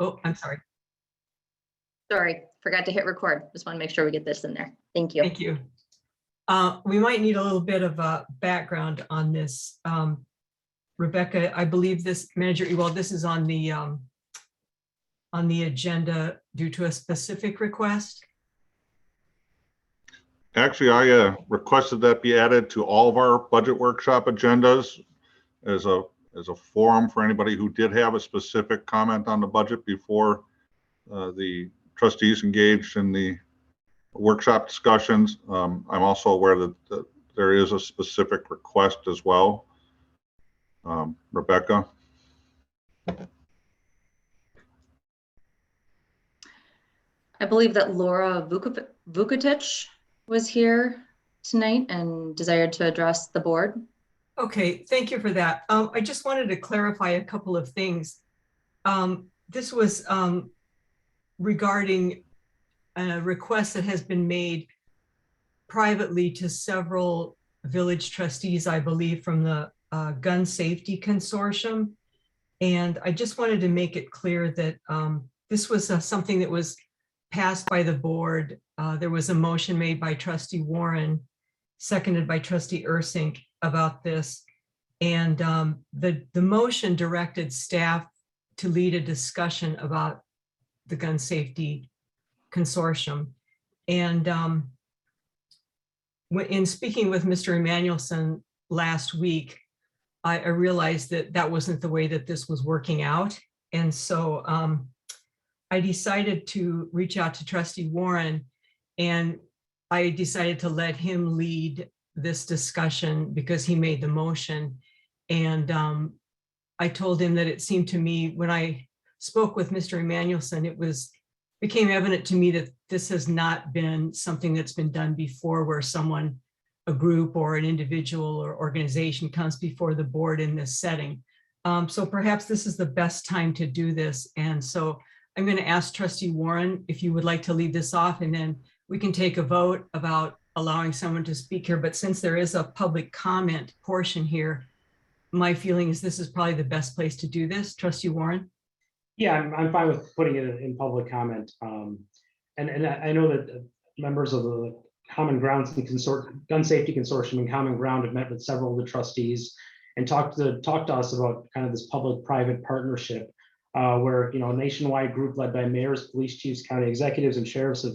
oh, I'm sorry. Sorry, forgot to hit record. Just want to make sure we get this in there. Thank you. Thank you. We might need a little bit of a background on this. Rebecca, I believe this manager, well, this is on the agenda due to a specific request. Actually, I requested that be added to all of our budget workshop agendas as a forum for anybody who did have a specific comment on the budget before the trustees engaged in the workshop discussions. I'm also aware that there is a specific request as well. Rebecca? I believe that Laura Vukotic was here tonight and desired to address the board. Okay, thank you for that. I just wanted to clarify a couple of things. This was regarding a request that has been made privately to several village trustees, I believe, from the Gun Safety Consortium. And I just wanted to make it clear that this was something that was passed by the board. There was a motion made by Trustee Warren, seconded by Trustee Ursink about this. And the motion directed staff to lead a discussion about the Gun Safety Consortium. And in speaking with Mr. Emanuelson last week, I realized that that wasn't the way that this was working out. And so I decided to reach out to Trustee Warren, and I decided to let him lead this discussion because he made the motion. And I told him that it seemed to me when I spoke with Mr. Emanuelson, became evident to me that this has not been something that's been done before, where someone, a group or an individual or organization comes before the board in this setting. So perhaps this is the best time to do this. And so I'm going to ask Trustee Warren if you would like to lead this off, and then we can take a vote about allowing someone to speak here. But since there is a public comment portion here, my feeling is this is probably the best place to do this. Trustee Warren? Yeah, I'm fine with putting it in public comment. And I know that members of the Common Grounds and Gun Safety Consortium and Common Ground have met with several of the trustees and talked to us about kind of this public-private partnership where, you know, a nationwide group led by mayors, police chiefs, county executives, and sheriffs have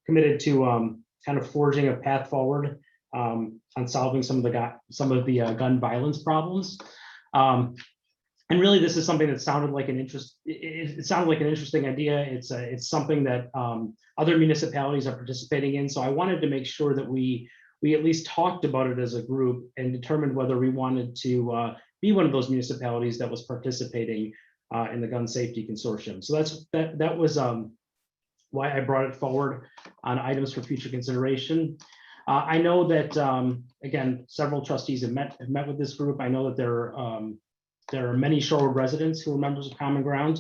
committed to kind of forging a path forward on solving some of the gun violence problems. And really, this is something that sounded like it sounded like an interesting idea. It's something that other municipalities are participating in. So I wanted to make sure that we at least talked about it as a group and determined whether we wanted to be one of those municipalities that was participating in the Gun Safety Consortium. So that was why I brought it forward on items for future consideration. I know that again, several trustees have met with this group. I know that there are many Shorewood residents who are members of Common Ground.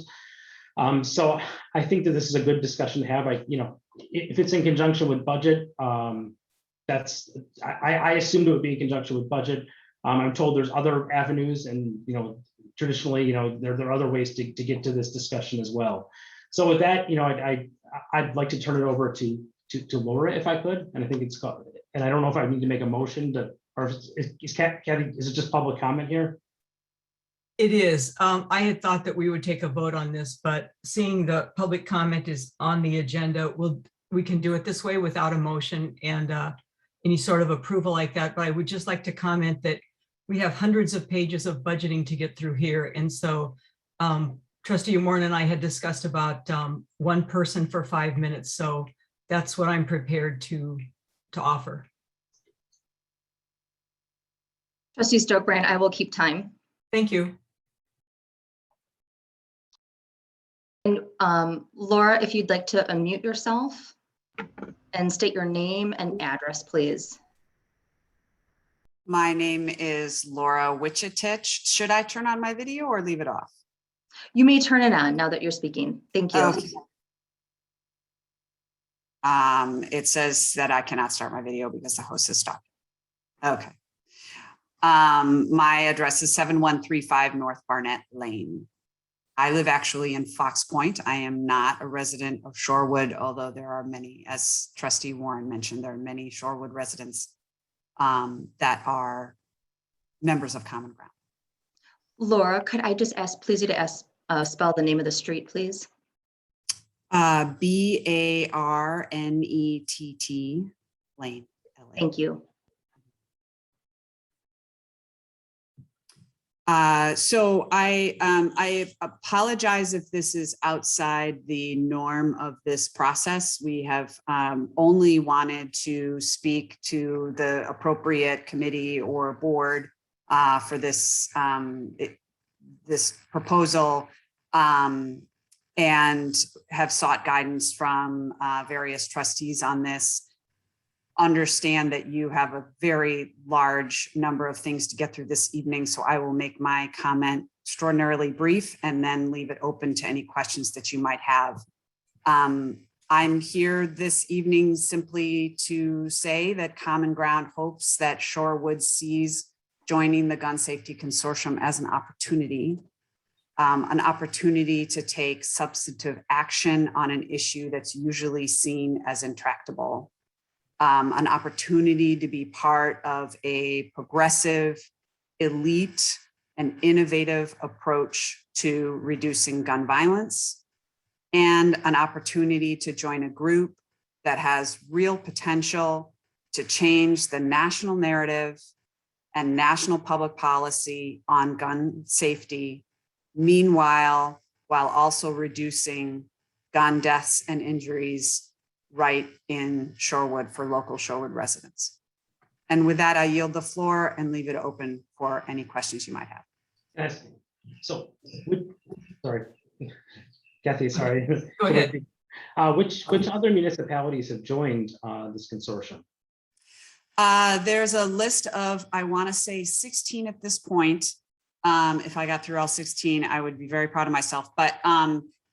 So I think that this is a good discussion to have. If it's in conjunction with budget, I assumed it would be in conjunction with budget. I'm told there's other avenues, and traditionally, there are other ways to get to this discussion as well. So with that, I'd like to turn it over to Laura if I could, and I think it's called. And I don't know if I need to make a motion or is Kathy, is it just public comment here? It is. I had thought that we would take a vote on this, but seeing the public comment is on the agenda, we can do it this way without a motion and any sort of approval like that. But I would just like to comment that we have hundreds of pages of budgeting to get through here. And so Trustee Warren and I had discussed about one person for 5 minutes. So that's what I'm prepared to offer. Trustee Stokebrand, I will keep time. Thank you. And Laura, if you'd like to unmute yourself and state your name and address, please. My name is Laura Wichitich. Should I turn on my video or leave it off? You may turn it on now that you're speaking. Thank you. Okay. It says that I cannot start my video because the host is stopped. Okay. My address is 7135 North Barnett Lane. I live actually in Fox Point. I am not a resident of Shorewood, although there are many, as Trustee Warren mentioned, there are many Shorewood residents that are members of Common Ground. Laura, could I just ask, please you to ask, spell the name of the street, please? Barnett Lane. LA. Thank you. So I apologize if this is outside the norm of this process. We have only wanted to speak to the appropriate committee or board for this this proposal and have sought guidance from various trustees on this. Understand that you have a very large number of things to get through this evening, so I will make my comment extraordinarily brief and then leave it open to any questions that you might have. I'm here this evening simply to say that Common Ground hopes that Shorewood sees joining the Gun Safety Consortium as an opportunity to take substantive action on an issue that's usually seen as intractable. An opportunity to be part of a progressive, elite, and innovative approach to reducing gun violence, and an opportunity to join a group that has real potential to change the national narrative and national public policy on gun safety, meanwhile, while also reducing gun deaths and injuries right in Shorewood for local Shorewood residents. And with that, I yield the floor and leave it open for any questions you might have. Yes. So, sorry, Kathy, sorry. Go ahead. Which other municipalities have joined this consortium? There's a list of, I want to say 16 at this point. If I got through all 16, I would be very proud of myself. But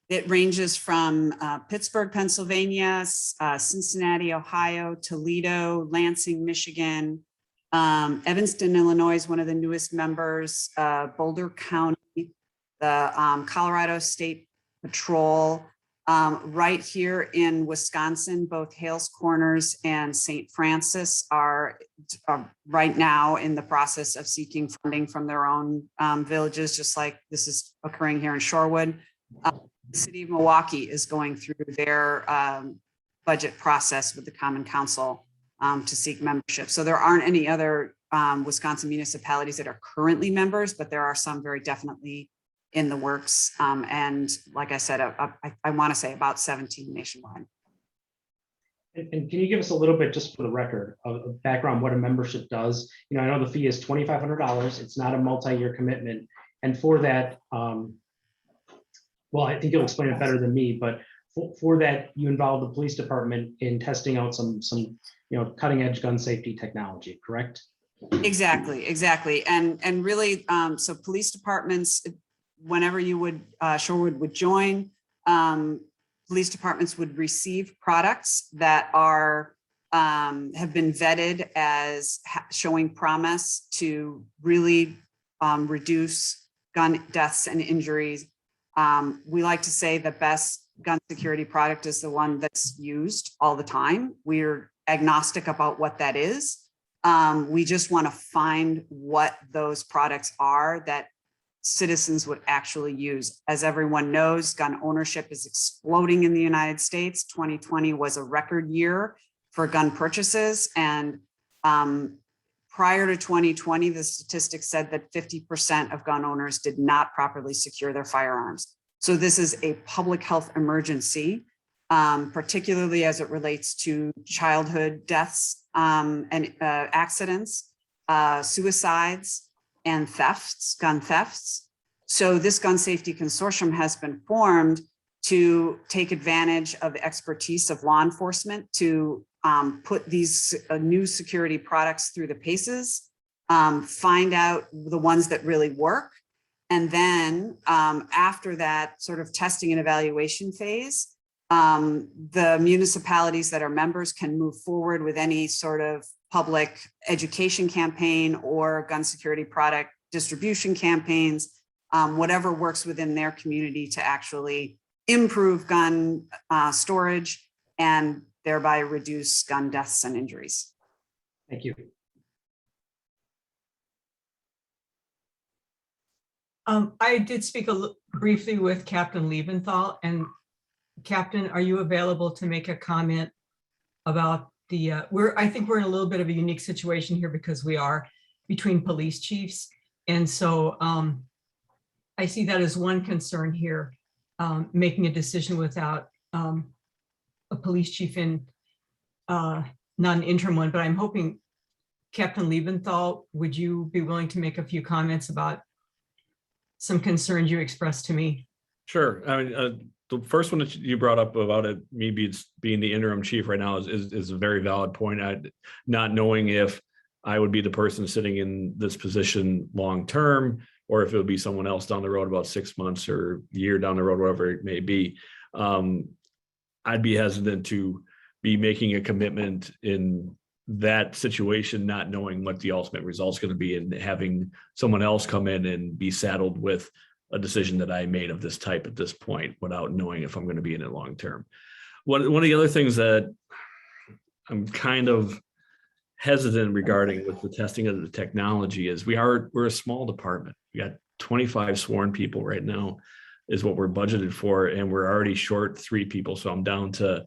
it ranges from Pittsburgh, Pennsylvania, Cincinnati, Ohio, Toledo, Lansing, Michigan, Evanston, Illinois is one of the newest members, Boulder County, the Colorado State Patrol, right here in Wisconsin, both Hales Corners and St. Francis are right now in the process of seeking funding from their own villages, just like this is occurring here in Shorewood. The city of Milwaukee is going through their budget process with the Common Council to seek membership. So there aren't any other Wisconsin municipalities that are currently members, but there are some very definitely in the works. And like I said, I want to say about 17 nationwide. And can you give us a little bit, just for the record, of background what a membership does? You know, I know the fee is $2,500. It's not a multi-year commitment. And for that, well, I think you'll explain it better than me, but for that, you involve the police department in testing out some cutting edge gun safety technology, correct? Exactly. And really, so police departments, whenever you would, Shorewood would join, police departments would receive products that are, have been vetted as showing promise to really reduce gun deaths and injuries. We like to say the best gun security product is the one that's used all the time. We're agnostic about what that is. We just want to find what those products are that citizens would actually use. As everyone knows, gun ownership is exploding in the United States. 2020 was a record year for gun purchases. And prior to 2020, the statistics said that 50% of gun owners did not properly secure their firearms. So this is a public health emergency, particularly as it relates to childhood deaths and accidents, suicides, and thefts, gun thefts. So this Gun Safety Consortium has been formed to take advantage of the expertise of law enforcement to put these new security products through the paces, find out the ones that really work. And then after that sort of testing and evaluation phase, the municipalities that are members can move forward with any sort of public education campaign or gun security product distribution campaigns whatever works within their community to actually improve gun storage and thereby reduce gun deaths and injuries. Thank you. I did speak briefly with Captain Liebenthal, and Captain, are you available to make a comment about the, I think we're in a little bit of a unique situation here because we are between police chiefs. And so I see that as one concern here, making a decision without a police chief in, not an interim one, but I'm hoping Captain Liebenthal, would you be willing to make a few comments about some concerns you expressed to me? Sure. I mean, the first one that you brought up about it, me being the interim chief right now is a very valid point. Not knowing if I would be the person sitting in this position long term, or if it would be someone else down the road about 6 months or a year down the road, whatever it may be. I'd be hesitant to be making a commitment in that situation, not knowing what the ultimate result is going to be, and having someone else come in and be saddled with a decision that I made of this type at this point without knowing if I'm going to be in it long term. One of the other things that I'm kind of hesitant regarding with the testing of the technology is we're a small department. We got 25 sworn people right now is what we're budgeted for, and we're already short 3 people. So I'm down to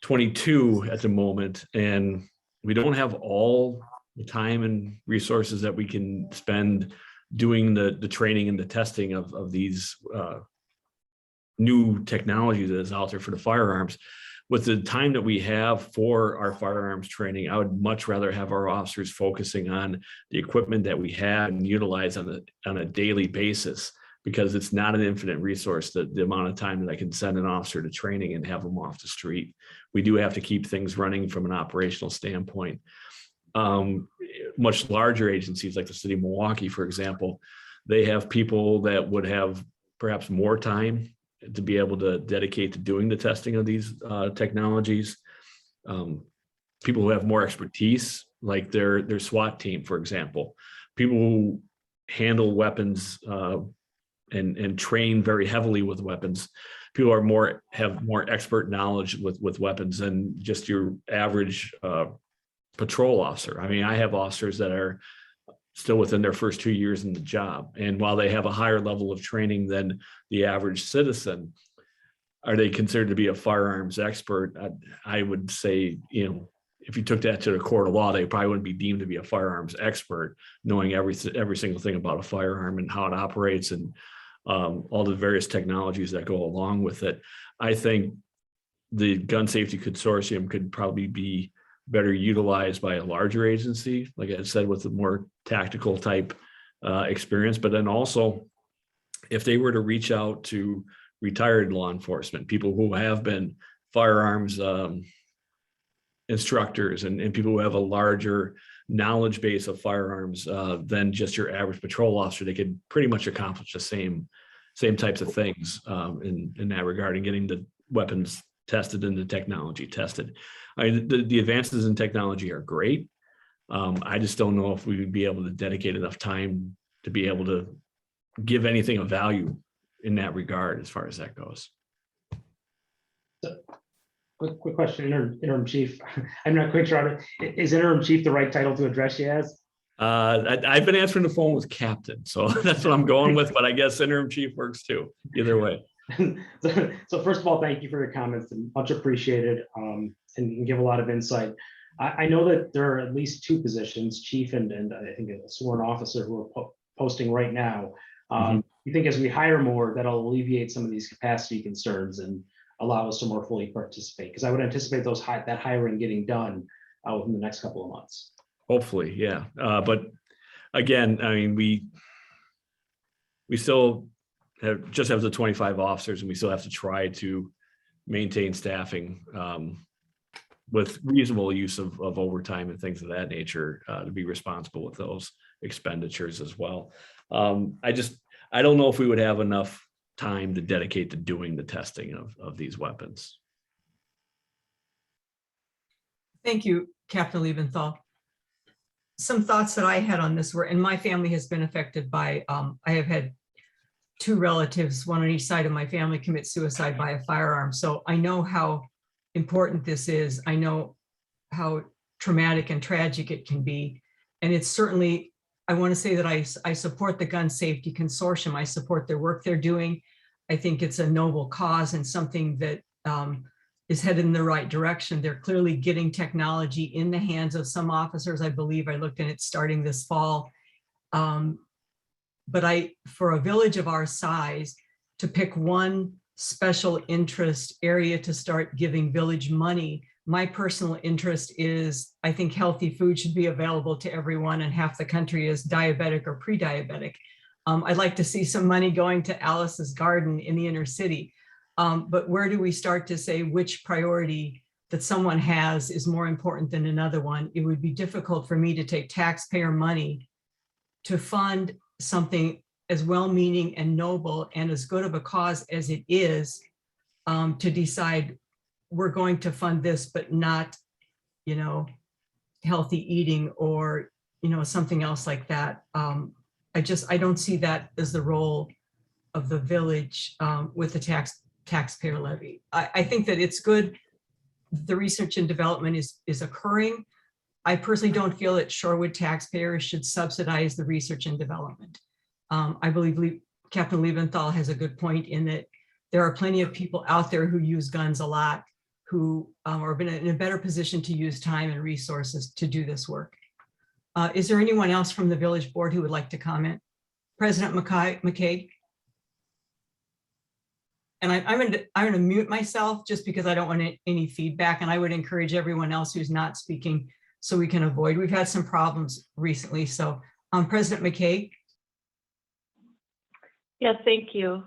22 at the moment, and we don't have all the time and resources that we can spend doing the training and the testing of these new technology that is out there for the firearms. With the time that we have for our firearms training, I would much rather have our officers focusing on the equipment that we have and utilize on a daily basis, because it's not an infinite resource, the amount of time that I can send an officer to training and have them off the street. We do have to keep things running from an operational standpoint. Much larger agencies like the city of Milwaukee, for example, they have people that would have perhaps more time to be able to dedicate to doing the testing of these technologies. People who have more expertise, like their SWAT team, for example, people who handle weapons and train very heavily with weapons. People have more expert knowledge with weapons than just your average patrol officer. I mean, I have officers that are still within their first 2 years in the job, and while they have a higher level of training than the average citizen, are they considered to be a firearms expert? I would say, if you took that to the court of law, they probably wouldn't be deemed to be a firearms expert, knowing every single thing about a firearm and how it operates and all the various technologies that go along with it. I think the Gun Safety Consortium could probably be better utilized by a larger agency, like I said, with a more tactical type experience. But then also, if they were to reach out to retired law enforcement, people who have been firearms instructors and people who have a larger knowledge base of firearms than just your average patrol officer, they could pretty much accomplish the same types of things in that regard, and getting the weapons tested and the technology tested. I mean, the advances in technology are great. I just don't know if we would be able to dedicate enough time to be able to give anything of value in that regard as far as that goes. Quick question, interim chief. I'm not quite sure. Is interim chief the right title to address you as? I've been answering the phone with captain, so that's what I'm going with, but I guess interim chief works too, either way. So first of all, thank you for your comments, and much appreciated, and give a lot of insight. I know that there are at least 2 positions, chief and I think a sworn officer, who are posting right now. You think as we hire more, that'll alleviate some of these capacity concerns and allow us to more fully participate? Because I would anticipate that hiring getting done within the next couple of months. Hopefully, yeah. But again, I mean, we still have the 25 officers, and we still have to try to maintain staffing with reasonable use of overtime and things of that nature to be responsible with those expenditures as well. I don't know if we would have enough time to dedicate to doing the testing of these weapons. Thank you, Captain Liebenthal. Some thoughts that I had on this were, and my family has been affected by, I have had two relatives, one on each side of my family, commit suicide by a firearm. So I know how important this is. I know how traumatic and tragic it can be. And it's certainly, I want to say that I support the Gun Safety Consortium. I support their work they're doing. I think it's a noble cause and something that is headed in the right direction. They're clearly getting technology in the hands of some officers. I believe I looked at it starting this fall. But for a village of our size, to pick one special interest area to start giving village money, my personal interest is, I think healthy food should be available to everyone, and half the country is diabetic or pre-diabetic. I'd like to see some money going to Alice's Garden in the inner city. But where do we start to say which priority that someone has is more important than another one? It would be difficult for me to take taxpayer money to fund something as well-meaning and noble and as good of a cause as it is, to decide we're going to fund this, but not, healthy eating or, something else like that. I don't see that as the role of the village with the taxpayer levy. I think that it's good. The research and development is occurring. I personally don't feel that Shorewood taxpayers should subsidize the research and development. I believe Captain Liebenthal has a good point in that there are plenty of people out there who use guns a lot, who are in a better position to use time and resources to do this work. Is there anyone else from the village board who would like to comment? President McCaig? And I'm going to mute myself just because I don't want any feedback, and I would encourage everyone else who's not speaking so we can avoid. We've had some problems recently. So President McCaig. Yes, thank you.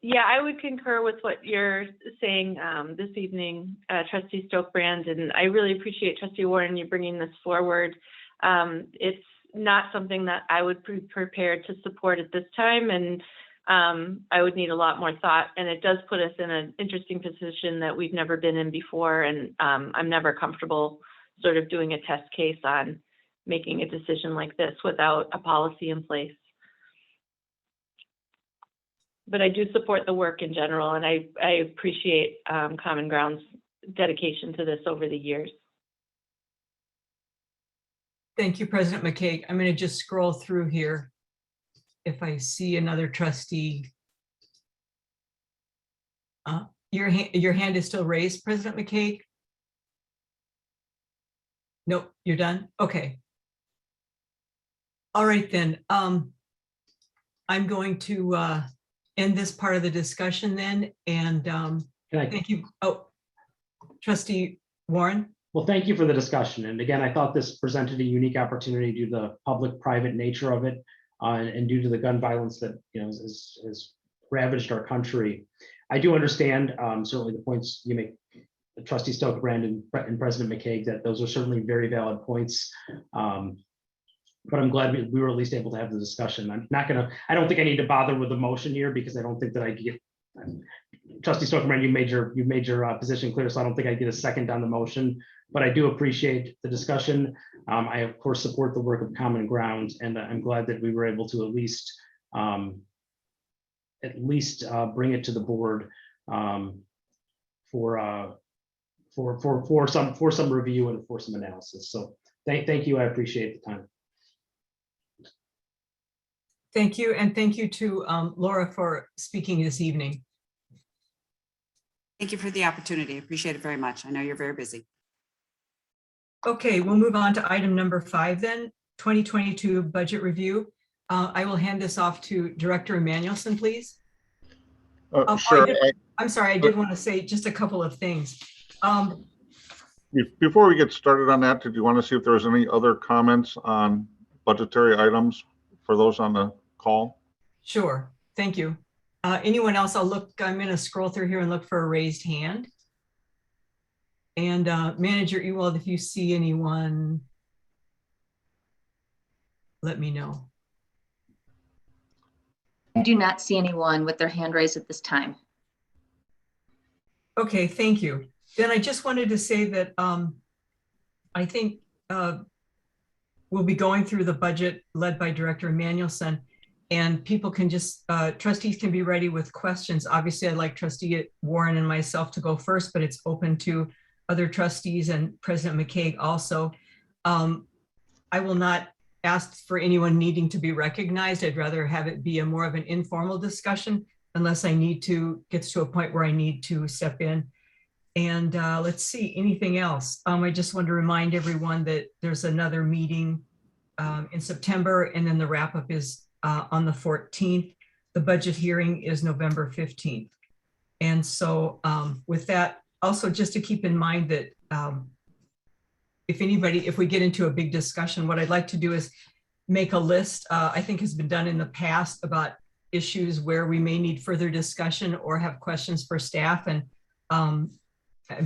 Yeah, I would concur with what you're saying this evening, Trustee Stokebrand, and I really appreciate Trustee Warren, you bringing this forward. It's not something that I would be prepared to support at this time, and I would need a lot more thought, and it does put us in an interesting position that we've never been in before, and I'm never comfortable sort of doing a test case on making a decision like this without a policy in place. But I do support the work in general, and I appreciate Common Ground's dedication to this over the years. Thank you, President McCaig. I'm going to just scroll through here. If I see another trustee. Your hand is still raised, President McCaig? Nope, you're done? Okay. All right, then. I'm going to end this part of the discussion then, and thank you. Oh, Trustee Warren. Well, thank you for the discussion. And again, I thought this presented a unique opportunity due to the public-private nature of it, and due to the gun violence that has ravaged our country. I do understand certainly the points you make, Trustee Stokebrand and President McCaig, that those are certainly very valid points. But I'm glad we were at least able to have the discussion. I don't think I need to bother with the motion here because I don't think that I get, Trustee Stokebrand, you made your position clear, so I don't think I get a second on the motion, but I do appreciate the discussion. I of course support the work of Common Ground, and I'm glad that we were able to at least bring it to the board for some review and for some analysis. So thank you. I appreciate the time. Thank you, and thank you to Laura for speaking this evening. Thank you for the opportunity. Appreciate it very much. I know you're very busy. Okay, we'll move on to item number 5 then, 2022 budget review. I will hand this off to Director Emanuelson, please. Sure. I'm sorry, I did want to say just a couple of things. Before we get started on that, did you want to see if there was any other comments on budgetary items for those on the call? Sure, thank you. Anyone else? I'm going to scroll through here and look for a raised hand. And Manager Ewald, if you see anyone, let me know. I do not see anyone with their hand raised at this time. Okay, thank you. Then I just wanted to say that I think we'll be going through the budget led by Director Emanuelson. And people can just, trustees can be ready with questions. Obviously, I'd like Trustee Warren and myself to go first, but it's open to other trustees and President McCaig also. I will not ask for anyone needing to be recognized. I'd rather have it be a more of an informal discussion unless I need to, gets to a point where I need to step in. And let's see, anything else? I just want to remind everyone that there's another meeting in September, and then the wrap up is on the 14th. The budget hearing is November 15th. And so with that, also just to keep in mind that if we get into a big discussion, what I'd like to do is make a list, I think has been done in the past, about issues where we may need further discussion or have questions for staff. And I'm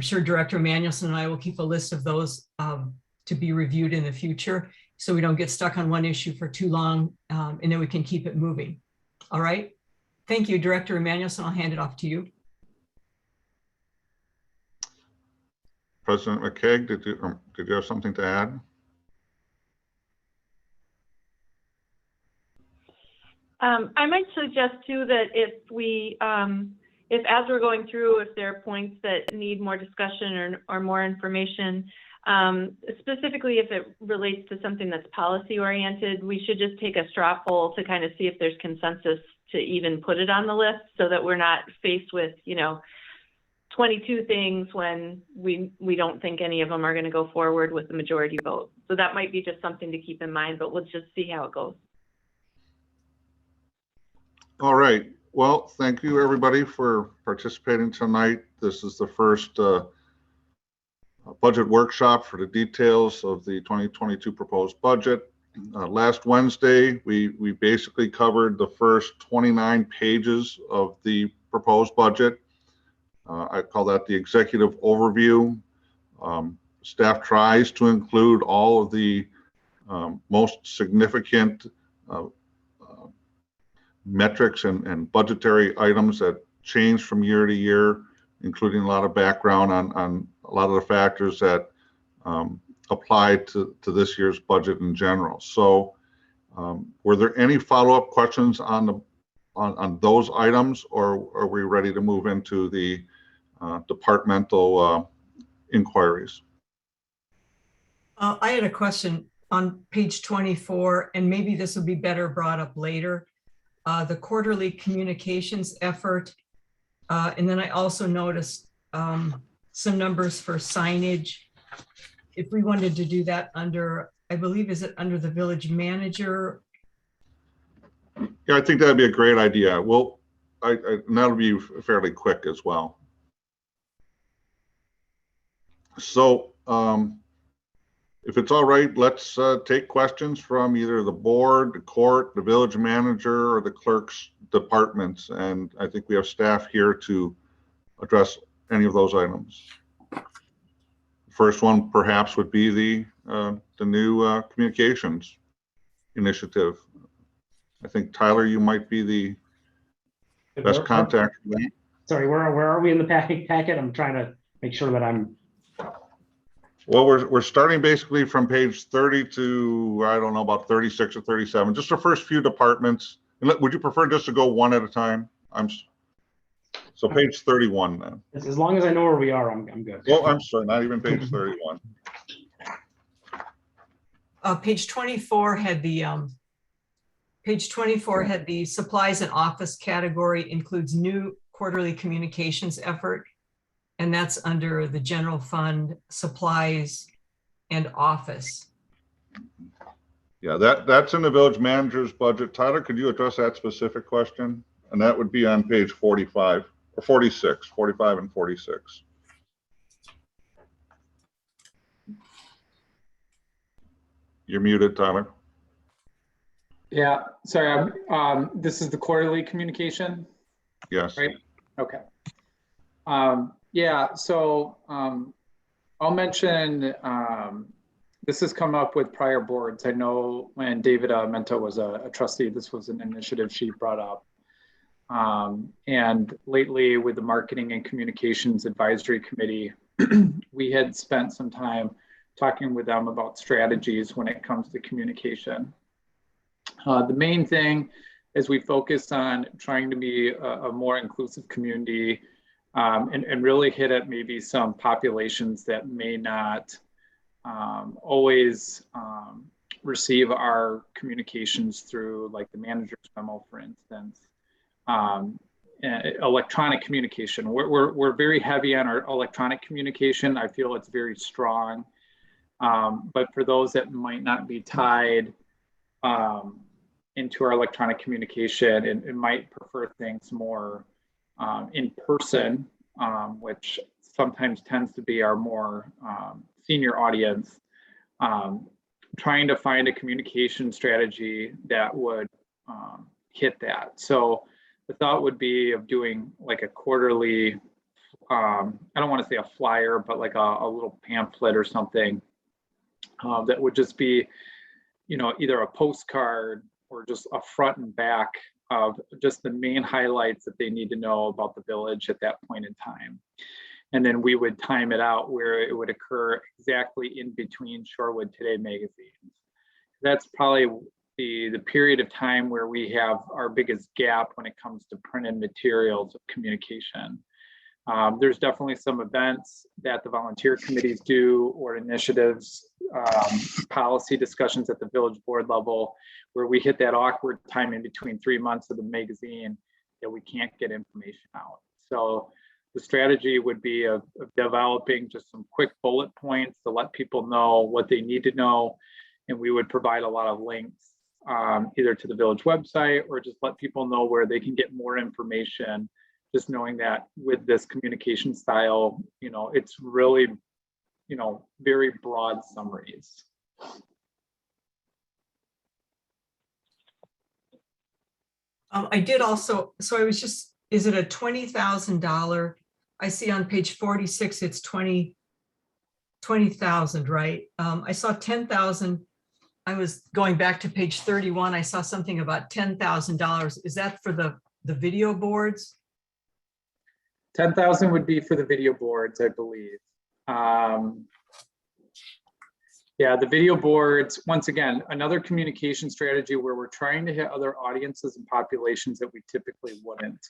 sure Director Manuelson and I will keep a list of those to be reviewed in the future, so we don't get stuck on one issue for too long, and then we can keep it moving. All right. Thank you, Director Manuelson. I'll hand it off to you. President McCaig, did you have something to add? I might suggest too that if as we're going through, if there are points that need more discussion or more information, specifically if it relates to something that's policy oriented, we should just take a straw poll to kind of see if there's consensus to even put it on the list, so that we're not faced with, 22 things when we don't think any of them are going to go forward with the majority vote. So that might be just something to keep in mind, but we'll just see how it goes. All right. Well, thank you everybody for participating tonight. This is the first budget workshop for the details of the 2022 proposed budget. Last Wednesday, we basically covered the first 29 pages of the proposed budget. I call that the executive overview. Staff tries to include all of the most significant metrics and budgetary items that change from year to year, including a lot of background on a lot of the factors that apply to this year's budget in general. So were there any follow-up questions on those items, or are we ready to move into the departmental inquiries? I had a question on page 24, and maybe this will be better brought up later. The quarterly communications effort. And then I also noticed some numbers for signage. If we wanted to do that under, I believe, is it under the village manager? Yeah, I think that'd be a great idea. Well, and that'll be fairly quick as well. So if it's all right, let's take questions from either the board, the court, the village manager, or the clerk's departments. And I think we have staff here to address any of those items. First one perhaps would be the new communications initiative. I think Tyler, you might be the best contact for that. Sorry, where are we in the packet? I'm trying to make sure that I'm. Well, we're starting basically from page 30 to, I don't know, about 36 or 37, just the first few departments. And would you prefer just to go one at a time? So page 31 then. As long as I know where we are, I'm good. Oh, I'm sorry, not even page 31. Page 24 had the supplies and office category, includes new quarterly communications effort. And that's under the general fund, supplies and office. Yeah, that's in the village manager's budget. Tyler, could you address that specific question? And that would be on page 45 or 46, 45 and 46. You're muted, Tyler. Yeah, sorry. This is the quarterly communication? Yes. Right? Okay. Yeah, so I'll mention, this has come up with prior boards. I know when David Mento was a trustee, this was an initiative she brought up. And lately with the Marketing and Communications Advisory Committee, we had spent some time talking with them about strategies when it comes to communication. The main thing as we focus on trying to be a more inclusive community, and really hit at maybe some populations that may not always receive our communications through like the manager's memo, for instance. Electronic communication. We're very heavy on our electronic communication. I feel it's very strong. But for those that might not be tied into our electronic communication and might prefer things more in person, which sometimes tends to be our more senior audience, trying to find a communication strategy that would hit that. So the thought would be of doing like a quarterly, I don't want to say a flyer, but like a little pamphlet or something that would just be, you know, either a postcard or just a front and back of just the main highlights that they need to know about the village at that point in time. And then we would time it out where it would occur exactly in between Shorewood Today magazines. That's probably the period of time where we have our biggest gap when it comes to printed materials of communication. There's definitely some events that the volunteer committees do or initiatives, policy discussions at the village board level where we hit that awkward time in between 3 months of the magazine that we can't get information out. So the strategy would be of developing just some quick bullet points to let people know what they need to know. And we would provide a lot of links either to the village website or just let people know where they can get more information. Just knowing that with this communication style, you know, it's really, you know, very broad summaries. I did also, so I was just, is it a $20,000? I see on page 46, it's 20,000, right? I saw 10,000. I was going back to page 31. I saw something about $10,000. Is that for the video boards? 10,000 would be for the video boards, I believe. Yeah, the video boards, once again, another communication strategy where we're trying to hit other audiences and populations that we typically wouldn't.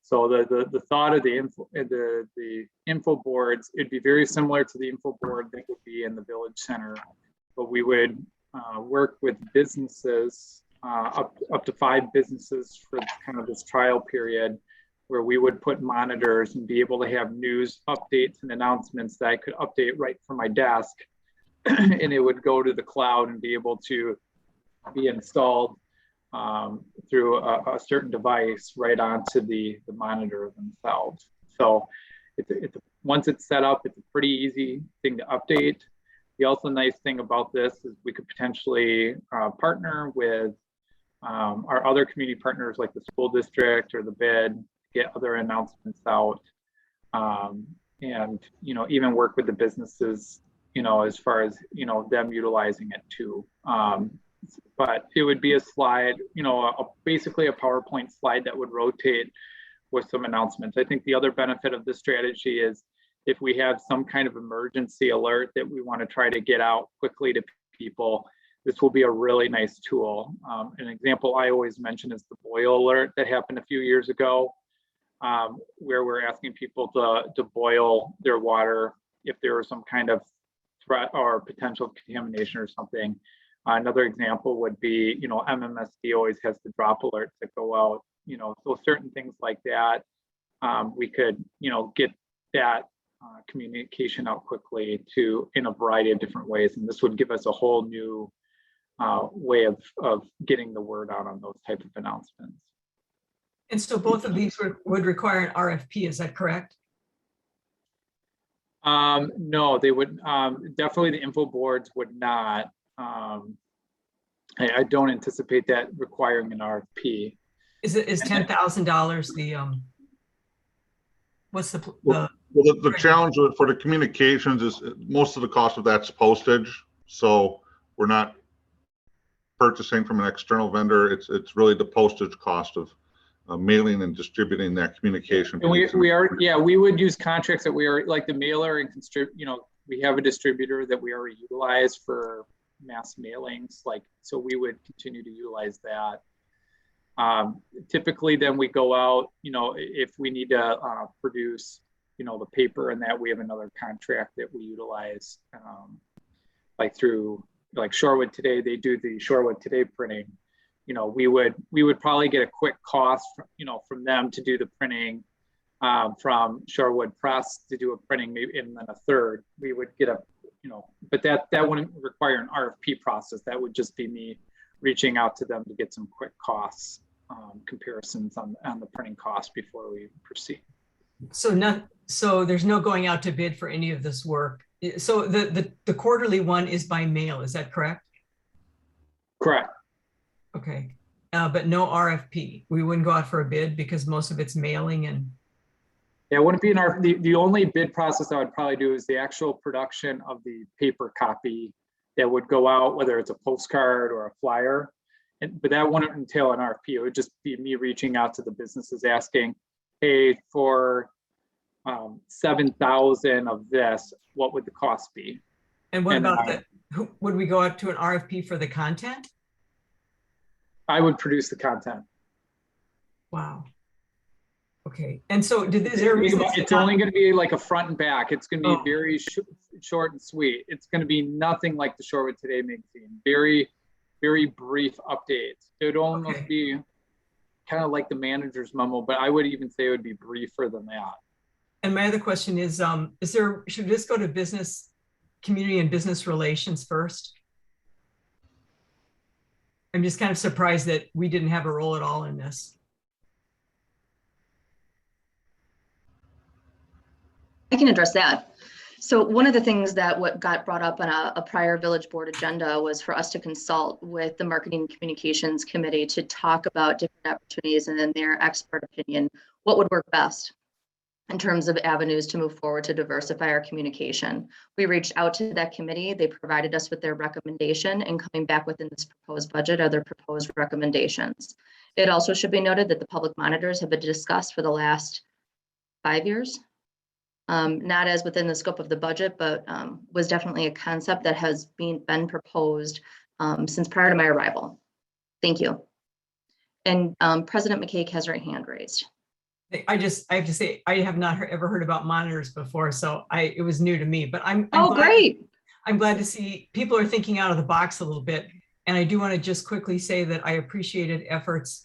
So the thought of the info boards, it'd be very similar to the info board that would be in the village center, but we would work with businesses, up to 5 businesses for kind of this trial period, where we would put monitors and be able to have news updates and announcements that I could update right from my desk. And it would go to the cloud and be able to be installed through a certain device right onto the monitor themselves. So once it's set up, it's a pretty easy thing to update. The also nice thing about this is we could potentially partner with our other community partners like the school district or the BID, get other announcements out, and, you know, even work with the businesses, you know, as far as, you know, them utilizing it too. But it would be a slide, you know, basically a PowerPoint slide that would rotate with some announcements. I think the other benefit of this strategy is if we have some kind of emergency alert that we want to try to get out quickly to people, this will be a really nice tool. An example I always mention is the boil alert that happened a few years ago, where we're asking people to boil their water if there was some kind of threat or potential contamination or something. Another example would be, you know, MMSD always has the drop alerts that go out, you know, so certain things like that, we could, you know, get that communication out quickly in a variety of different ways. And this would give us a whole new way of getting the word out on those type of announcements. And so both of these would require an RFP, is that correct? No, they would, definitely the info boards would not. I don't anticipate that requiring an RFP. Is $10,000 the, what's the challenge for the communications is most of the cost of that's postage. So we're not purchasing from an external vendor. It's really the postage cost of mailing and distributing that communication. And we would use contracts that we are like the mailer and you know, we have a distributor that we already utilize for mass mailings, like, so we would continue to utilize that. Typically, then we go out, you know, if we need to produce, you know, the paper and that, we have another contract that we utilize, like through like Shorewood Today. They do the Shorewood Today printing. You know, we would probably get a quick cost, you know, from them to do the printing, from Shorewood Press to do a printing, maybe, and then a third. We would get a, you know, but that wouldn't require an RFP process. That would just be me reaching out to them to get some quick costs, comparisons on the printing cost before we proceed. So there's no going out to bid for any of this work. So the quarterly one is by mail, is that correct? Correct. Okay, but no RFP. We wouldn't go out for a bid because most of it's mailing and. Yeah, it wouldn't be the only bid process I would probably do is the actual production of the paper copy that would go out, whether it's a postcard or a flyer. But that wouldn't entail an RFP. It would just be me reaching out to the businesses asking, hey, for 7,000 of this, what would the cost be? And what about would we go out to an RFP for the content? I would produce the content. Wow. Okay. And so it's only going to be like a front and back. It's going to be very short and sweet. It's going to be nothing like the Shorewood Today magazine. Very, very brief updates. It would almost be kind of like the manager's memo, but I would even say it would be briefer than that. And my other question is should this go to business, community and business relations first? I'm just kind of surprised that we didn't have a role at all in this. I can address that. So one of the things that what got brought up on a prior village board agenda was for us to consult with the marketing and communications committee to talk about different opportunities and in their expert opinion, what would work best in terms of avenues to move forward to diversify our communication. We reached out to that committee. They provided us with their recommendation, and coming back within this proposed budget are their proposed recommendations. It also should be noted that the public monitors have been discussed for the last 5 years. Not as within the scope of the budget, but was definitely a concept that has been proposed since prior to my arrival. Thank you. And President McKay has her hand raised. I have to say, I have not ever heard about monitors before, so it was new to me, but I'm great. I'm glad to see people are thinking out of the box a little bit. And I do want to just quickly say that I appreciated efforts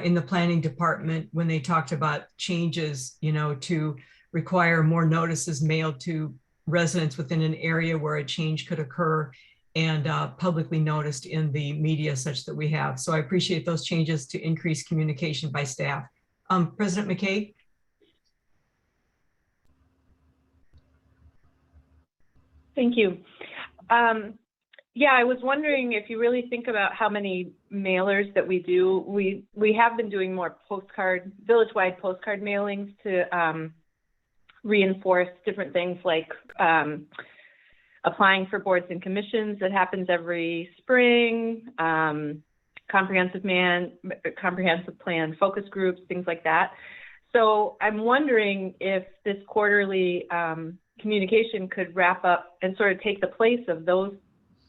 in the planning department when they talked about changes, you know, to require more notices mailed to residents within an area where a change could occur and publicly noticed in the media such that we have. So I appreciate those changes to increase communication by staff. President McKay? Thank you. Yeah, I was wondering if you really think about how many mailers that we do. We have been doing more village-wide postcard mailings to reinforce different things like applying for boards and commissions that happens every spring, comprehensive plan focus groups, things like that. So I'm wondering if this quarterly communication could wrap up and sort of take the place of those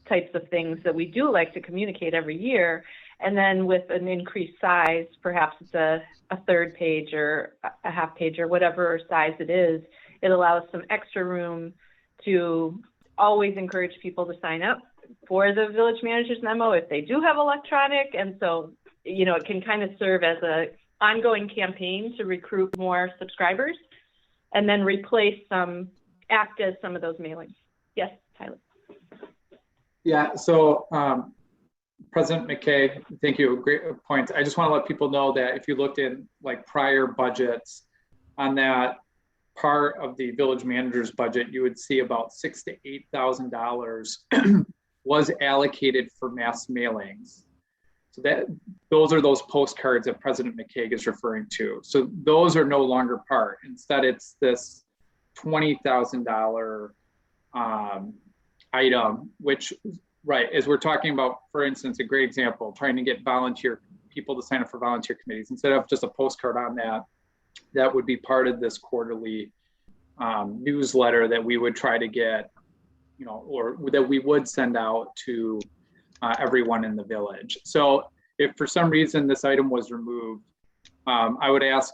types of things that we do like to communicate every year. And then with an increased size, perhaps it's a third page or a half page or whatever size it is, it allows some extra room to always encourage people to sign up for the village manager's memo if they do have electronic. And so, you know, it can kind of serve as an ongoing campaign to recruit more subscribers and then act as some of those mailings. Yes, Tyler. Yeah, so President McKay, thank you, great point. I just want to let people know that if you looked in like prior budgets on that part of the village manager's budget, you would see about $6,000 to $8,000 was allocated for mass mailings. So those are those postcards that President McKay is referring to. So those are no longer part. Instead, it's this $20,000 item, which, right, as we're talking about, for instance, a great example, trying to get people to sign up for volunteer committees. Instead of just a postcard on that would be part of this quarterly newsletter that we would try to get, you know, or that we would send out to everyone in the village. So if for some reason this item was removed, I would ask,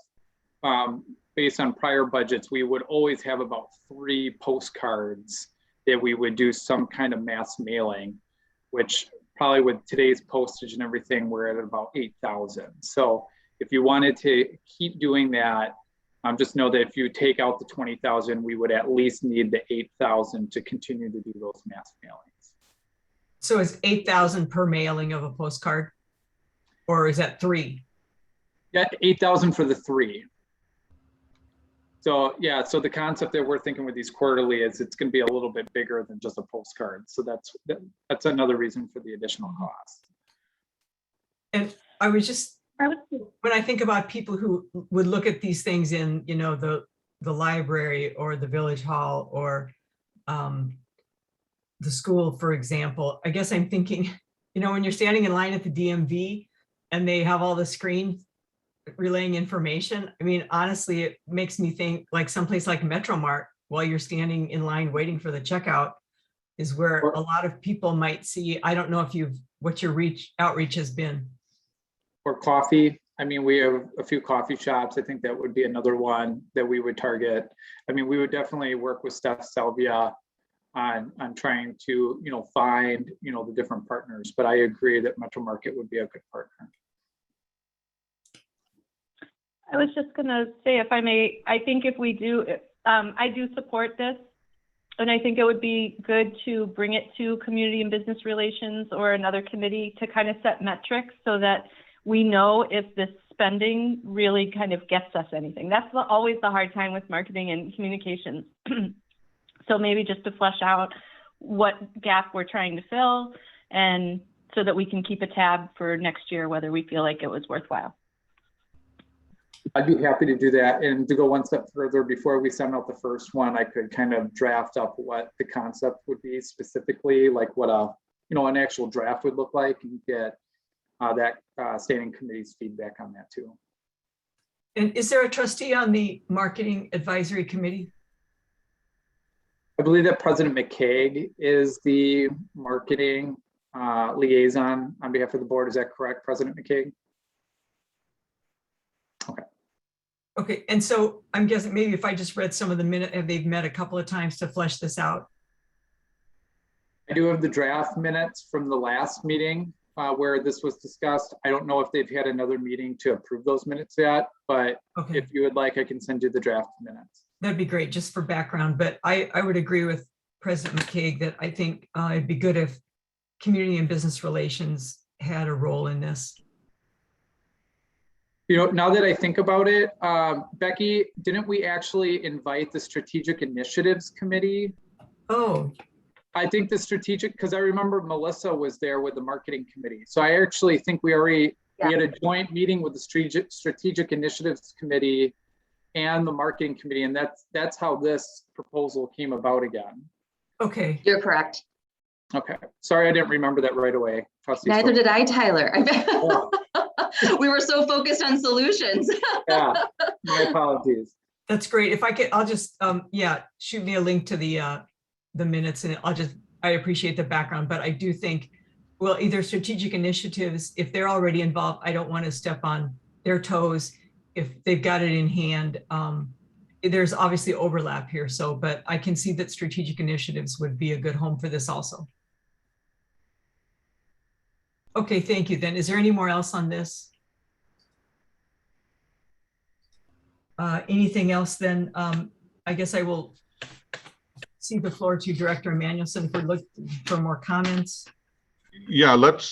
based on prior budgets, we would always have about 3 postcards that we would do some kind of mass mailing, which probably with today's postage and everything, we're at about 8,000. So if you wanted to keep doing that, just know that if you take out the 20,000, we would at least need the 8,000 to continue to do those mass mailings. So is 8,000 per mailing of a postcard? Or is that 3? Yeah, 8,000 for the 3. So yeah, so the concept that we're thinking with these quarterly is it's going to be a little bit bigger than just a postcard. So that's another reason for the additional cost. And I was just, when I think about people who would look at these things in, you know, the library or the village hall or the school, for example, I guess I'm thinking, you know, when you're standing in line at the DMV and they have all the screens relaying information. I mean, honestly, it makes me think like someplace like Metromart, while you're standing in line waiting for the checkout, is where a lot of people might see. I don't know if what your outreach has been. Or coffee. I mean, we have a few coffee shops. I think that would be another one that we would target. I mean, we would definitely work with Steph Salvia on trying to, you know, find, you know, the different partners. But I agree that Metro Market would be a good partner. I was just going to say, if I may, I think if we do, I do support this. And I think it would be good to bring it to community and business relations or another committee to kind of set metrics so that we know if this spending really kind of gets us anything. That's always the hard time with marketing and communications. So maybe just to flesh out what gap we're trying to fill, and so that we can keep a tab for next year, whether we feel like it was worthwhile. I'd be happy to do that. And to go one step further, before we send out the first one, I could kind of draft up what the concept would be specifically, like what an actual draft would look like, and get that standing committee's feedback on that too. And is there a trustee on the marketing advisory committee? I believe that President McCaig is the marketing liaison on behalf of the board. Is that correct, President McCaig? Okay. Okay, and so I'm guessing maybe if I just read some of the minutes, have they've met a couple of times to flesh this out? I do have the draft minutes from the last meeting where this was discussed. I don't know if they've had another meeting to approve those minutes yet, but okay, if you would like, I can send you the draft minutes. That'd be great, just for background. But I would agree with President McCaig that I think it'd be good if community and business relations had a role in this. You know, now that I think about it, Becky, didn't we actually invite the Strategic Initiatives Committee? Oh. I think the strategic, because I remember Melissa was there with the marketing committee. So I actually think we had a joint meeting with the Strategic Initiatives Committee and the marketing committee, and that's how this proposal came about again. Okay. You're correct. Okay, sorry, I didn't remember that right away. Trustee Neither Stover. did I, Tyler. Oh. We were so focused on solutions. Yeah, my apologies. That's great. If I could, I'll just, shoot me a link to the minutes, and I appreciate the background, but I do think, well, either strategic initiatives, if they're already involved, I don't want to step on their toes. If they've got it in hand, there's obviously overlap here. So, but I can see that strategic initiatives would be a good home for this also. Okay, thank you. Then, is there any more else on this? Anything else? Then I guess I will see the floor to Director Emanuelson for more comments. Yeah, let's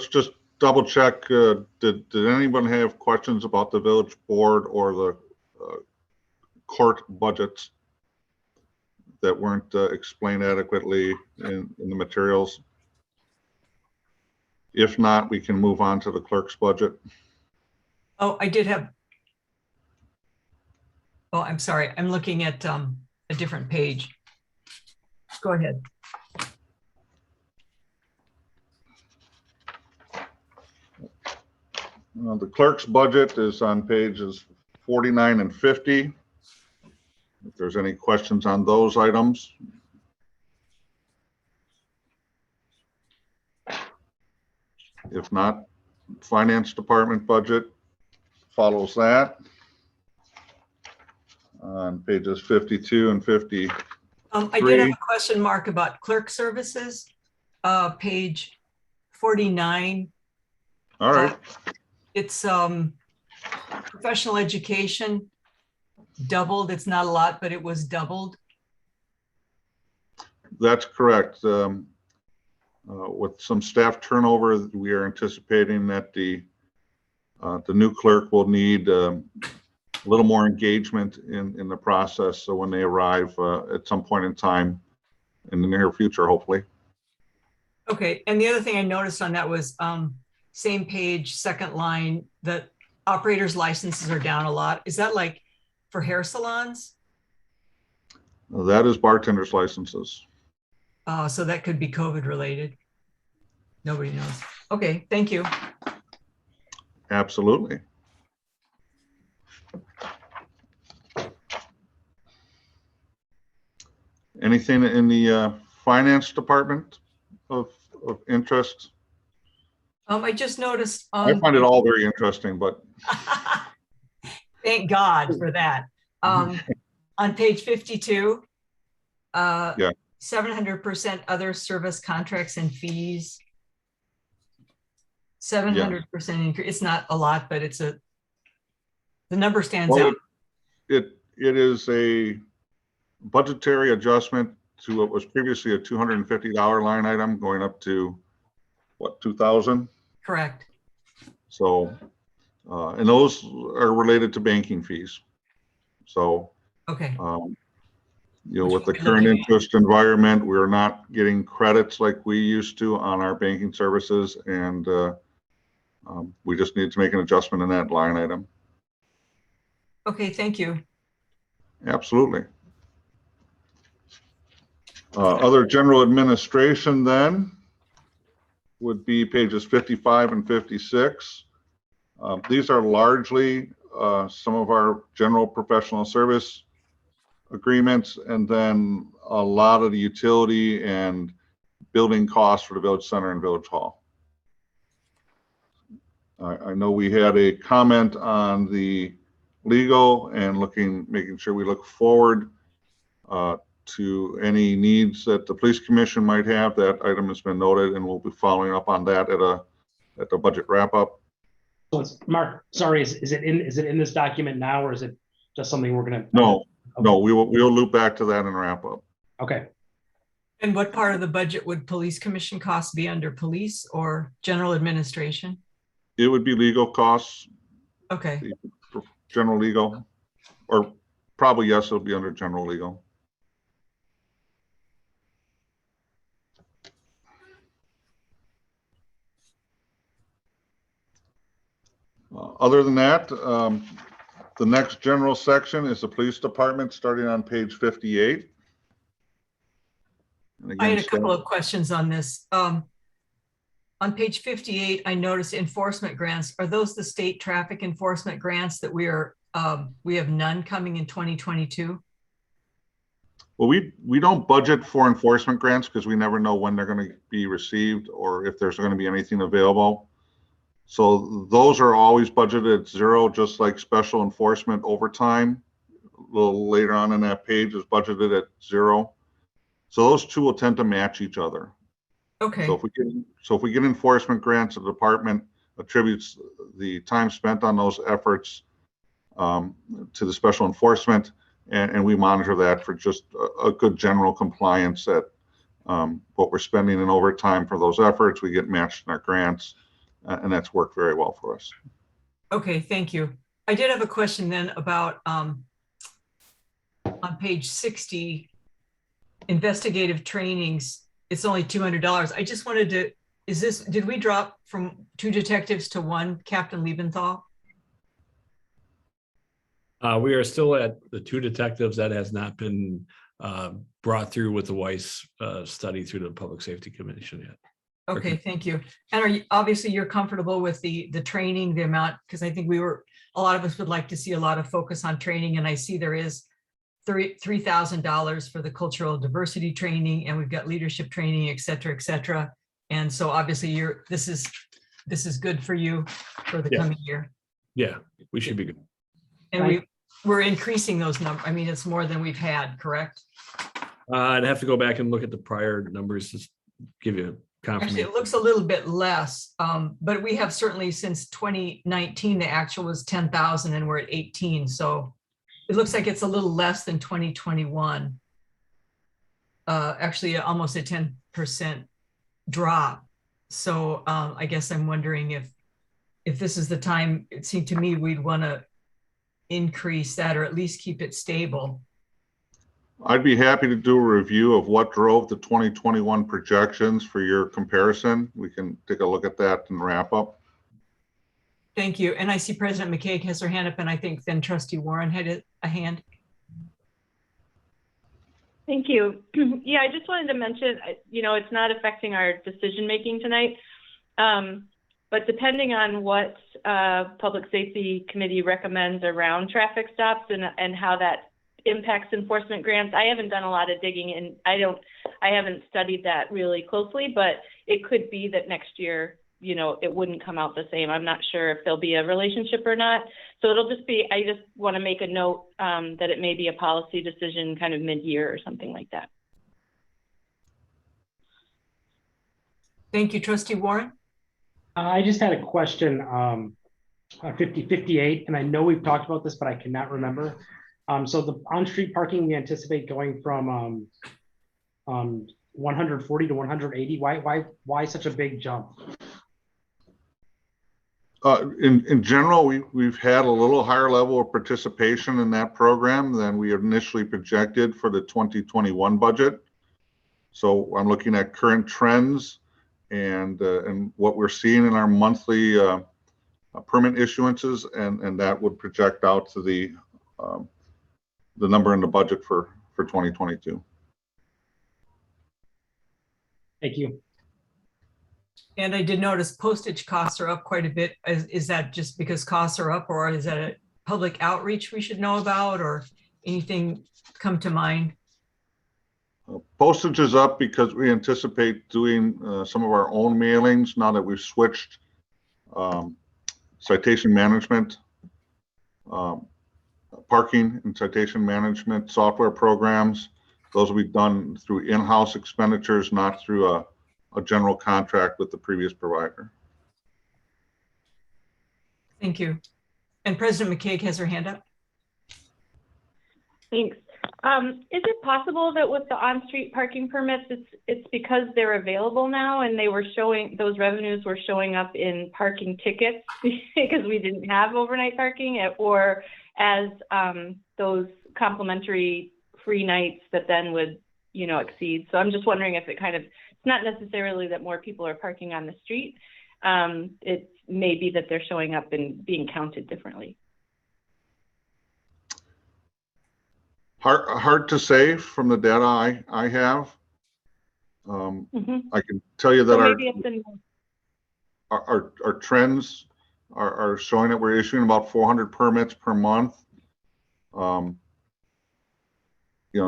just double check. Did anyone have questions about the village board or the court budgets that weren't explained adequately in the materials? If not, we can move on to the clerk's budget. Oh, I did have. Oh, I'm sorry. I'm looking at a different page. Go ahead. The clerk's budget is on pages 49 and 50. If there's any questions on those items. If not, Finance Department budget follows that on pages 52 and 50. I did have a question mark about clerk services, page 49. All right, It's professional education doubled. It's not a lot, but it was doubled. that's correct. With some staff turnover, we are anticipating that the new clerk will need a little more engagement in the process. So when they arrive at some point in time in the near future, hopefully. Okay, and the other thing I noticed on that was same page, second line, that operators' licenses are down a lot. Is that like for hair salons? That is bartenders' licenses. So that could be COVID related. Nobody knows. Okay, thank you. Absolutely. Anything in the finance department of interest? I just noticed. I find it all very interesting, but Thank God for that. On page 52, Yeah. 700% other service contracts and fees. 700% increase. It's not a lot, but it's the number stands Well, out. it is a budgetary adjustment to what was previously a $250 line item going up to what, 2,000? Correct. So, and those are related to banking fees. So, Okay. you know, Which with the we'll be current looking at. interest environment, we're not getting credits like we used to on our banking services, and we just need to make an adjustment in that line item. Okay, thank you. Absolutely. Other general administration then would be pages 55 and 56. These are largely some of our general professional service agreements, and then a lot of the utility and building costs for the village center and village hall. I know we had a comment on the legal and making sure we look forward to any needs that the police commission might have. That item has been noted, and we'll be following up on that at the budget wrap up. So it's Mark, sorry, is it in this document now, or is it just something we're gonna? No, Okay. no, we'll loop back to that and wrap up. Okay. And what part of the budget would police commission costs be under police or general administration? It would be legal costs, Okay. general legal, or probably, yes, it'll be under general legal. Other than that, the next general section is the police department, starting on page 58. And I had again, a couple of questions on this. On page 58, I noticed enforcement grants. Are those the state traffic enforcement grants that we have none coming in 2022? well, we don't budget for enforcement grants because we never know when they're going to be received or if there's going to be anything available. So those are always budgeted at zero, just like special enforcement overtime. A little later on in that page is budgeted at zero. So those two will tend to match each other. Okay. So if we get enforcement grants, the department attributes the time spent on those efforts to the special enforcement, and we monitor that for just a good general compliance at what we're spending in overtime for those efforts. We get matched in our grants, and that's worked very well for us. Okay, thank you. I did have a question then about on page 60, investigative trainings. It's only $200. I just wanted to, did we drop from 2 detectives to 1, Captain Liebenthal? We are still at the 2 detectives. That has not been brought through with the Weiss study through the Public Safety Commission yet. Okay, thank you. And are you, obviously you're comfortable with the training, the amount, because I think a lot of us would like to see a lot of focus on training, and I see there is $3,000 for the cultural diversity training, and we've got leadership training, et cetera, et cetera. And so obviously this is this is good for you for the Yeah. coming year. Yeah, we should be good. And we're increasing those numbers. I mean, it's more than we've had, correct? I'd have to go back and look at the prior numbers to give you a Actually, confirmation. it looks a little bit less, but we have certainly since 2019, the actual was 10,000 and we're at 18. So it looks like it's a little less than 2021. Actually, almost a 10% drop. So I guess I'm wondering if this is the time, it seemed to me we'd want to increase that or at least keep it stable. I'd be happy to do a review of what drove the 2021 projections for your comparison. We can take a look at that and wrap up. Thank you. And I see President McCaig has her hand up, and I think then Trustee Warren had a hand. Thank you. Yeah, I just wanted to mention, it's not affecting our decision-making tonight. But depending on what Public Safety Committee recommends around traffic stops and how that impacts enforcement grants, I haven't done a lot of digging and I haven't studied that really closely, but it could be that next year, it wouldn't come out the same. I'm not sure if there'll be a relationship or not. So it'll just be, I just want to make a note that it may be a policy decision kind of mid-year or something like that. Thank you, Trustee Warren. I just had a question, 5058, and I know we've talked about this, but I cannot remember. So the on-street parking, we anticipate going from 140 to 180. Why such a big jump? In general, we've had a little higher level of participation in that program than we initially projected for the 2021 budget. So I'm looking at current trends and what we're seeing in our monthly permit issuances, and that would project out to the number in the budget for 2022. Thank you. And I did notice postage costs are up quite a bit. Is that just because costs are up, or is that a public outreach we should know about, or anything come to mind? Postage is up because we anticipate doing some of our own mailings now that we've switched citation management, parking and citation management software programs. Those will be done through in-house expenditures, not through a general contract with the previous provider. Thank you. And President McCaig has her hand up. Thanks. Is it possible that with the on-street parking permits, it's because they're available now and those revenues were showing up in parking tickets because we didn't have overnight parking, or as those complimentary free nights that then would, exceed? So I'm just wondering if it's not necessarily that more people are parking on the street. It may be that they're showing up and being counted differently. Hard to say from the data I have. I can tell you that our trends are showing that we're issuing about 400 permits per month.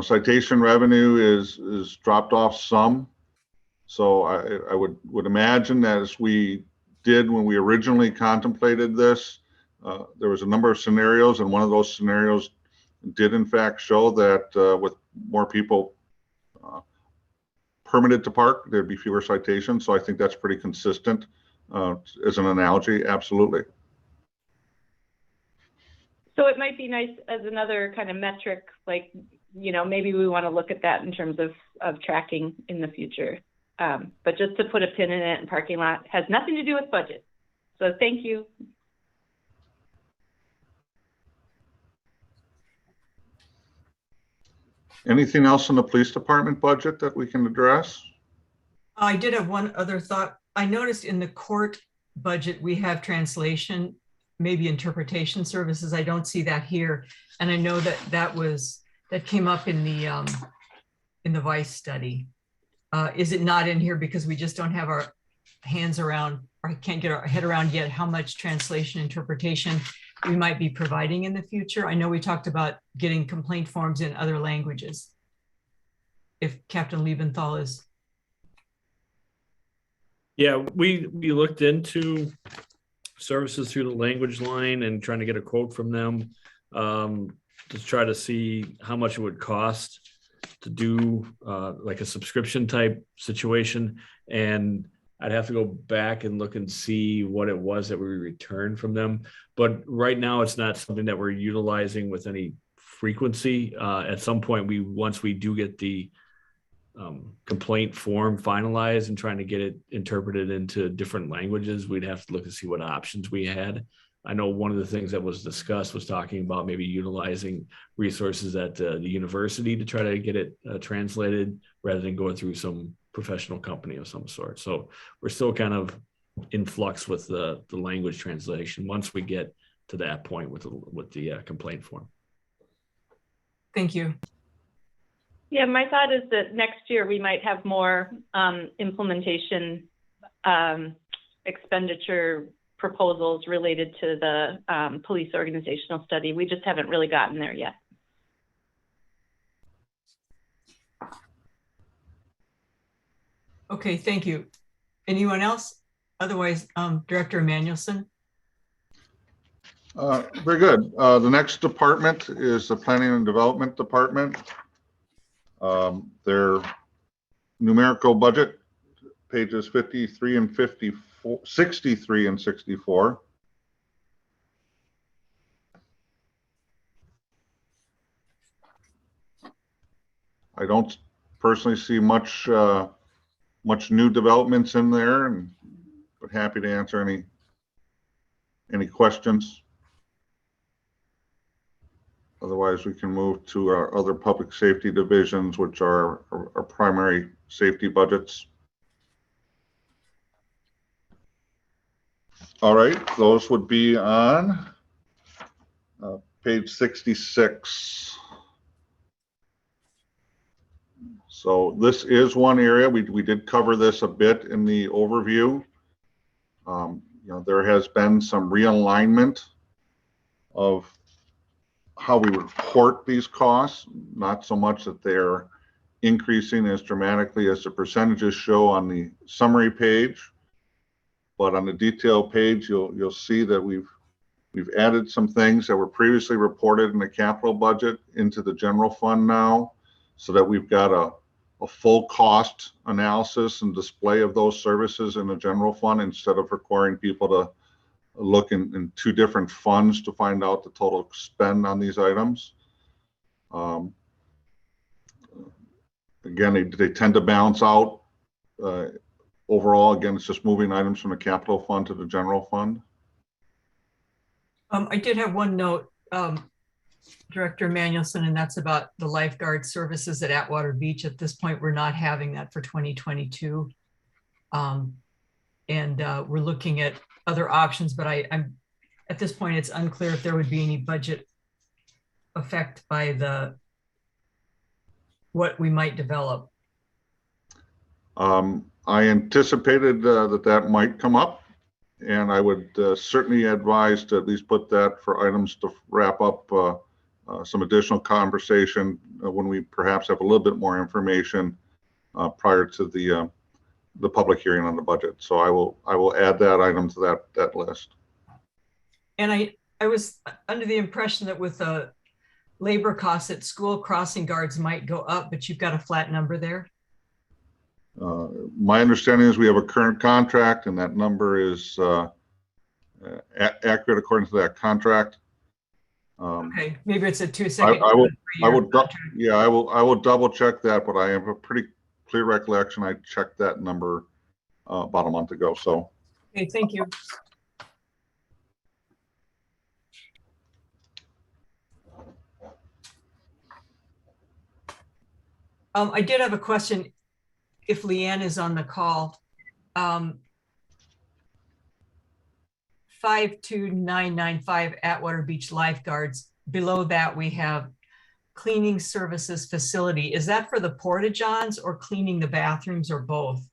Citation revenue is dropped off some. So I would imagine that as we did when we originally contemplated this, there was a number of scenarios, and one of those scenarios did in fact show that with more people permitted to park, there'd be fewer citations. So I think that's pretty consistent as an analogy, absolutely. So it might be nice as another kind of metric, like, maybe we want to look at that in terms of tracking in the future. But just to put a pin in it, and parking lot has nothing to do with budget. So thank you. Anything else in the police department budget that we can address? I did have one other thought. I noticed in the court budget, we have translation, maybe interpretation services. I don't see that here. And I know that came up in the Vice study. Is it not in here because we just don't have our hands around, or can't get our head around yet how much translation interpretation we might be providing in the future? I know we talked about getting complaint forms in other languages. If Captain Liebenthal is. Yeah, we looked into services through the language line and trying to get a quote from them to try to see how much it would cost to do like a subscription type situation. And I'd have to go back and look and see what it was that we returned from them. But right now, it's not something that we're utilizing with any frequency. At some point, once we do get the complaint form finalized and trying to get it interpreted into different languages, we'd have to look and see what options we had. I know one of the things that was discussed was talking about maybe utilizing resources at the university to try to get it translated rather than going through some professional company of some sort. So we're still kind of in flux with the language translation once we get to that point with the complaint form. Thank you. Yeah, my thought is that next year we might have more implementation expenditure proposals related to the police organizational study. We just haven't really gotten there yet. Okay, thank you. Anyone else? Otherwise, Director Emanuelson. Very good. The next department is the Planning and Development Department. Their numerical budget, pages 53 and 54, 63 and 64. I don't personally see much new developments in there, but happy to answer any questions. Otherwise, we can move to our other public safety divisions, which are our primary safety budgets. All right, those would be on page 66. So this is one area, we did cover this a bit in the overview. There has been some realignment of how we report these costs, not so much that they're increasing as dramatically as the percentages show on the summary page, but on the detail page, you'll see that we've added some things that were previously reported in the capital budget into the general fund now, so that we've got a full cost analysis and display of those services in the general fund instead of requiring people to look in two different funds to find out the total spend on these items. Again, they tend to balance out. Overall, again, it's just moving items from the capital fund to the general fund. I did have one note, Director Emanuelson, and that's about the lifeguard services at Atwater Beach. At this point, we're not having that for 2022. We're looking at other options, but I'm at this point, it's unclear if there would be any budget effect by what we might develop. I anticipated that might come up, and I would certainly advise to at least put that for items to wrap up some additional conversation when we perhaps have a little bit more information prior to the public hearing on the budget. So I will add that item to that list. And I was under the impression that with the labor costs at school, crossing guards might go up, but you've got a flat number there. My understanding is we have a current contract, and that number is accurate according to that contract. Okay, maybe it's a 2 second. I will double check that, but I have a pretty clear recollection. I checked that number about a month ago. So. Okay, thank you. I did have a question if Leanne is on the call. 52995 Atwater Beach lifeguards. Below that, we have cleaning services facility. Is that for the porta-johns or cleaning the bathrooms or both?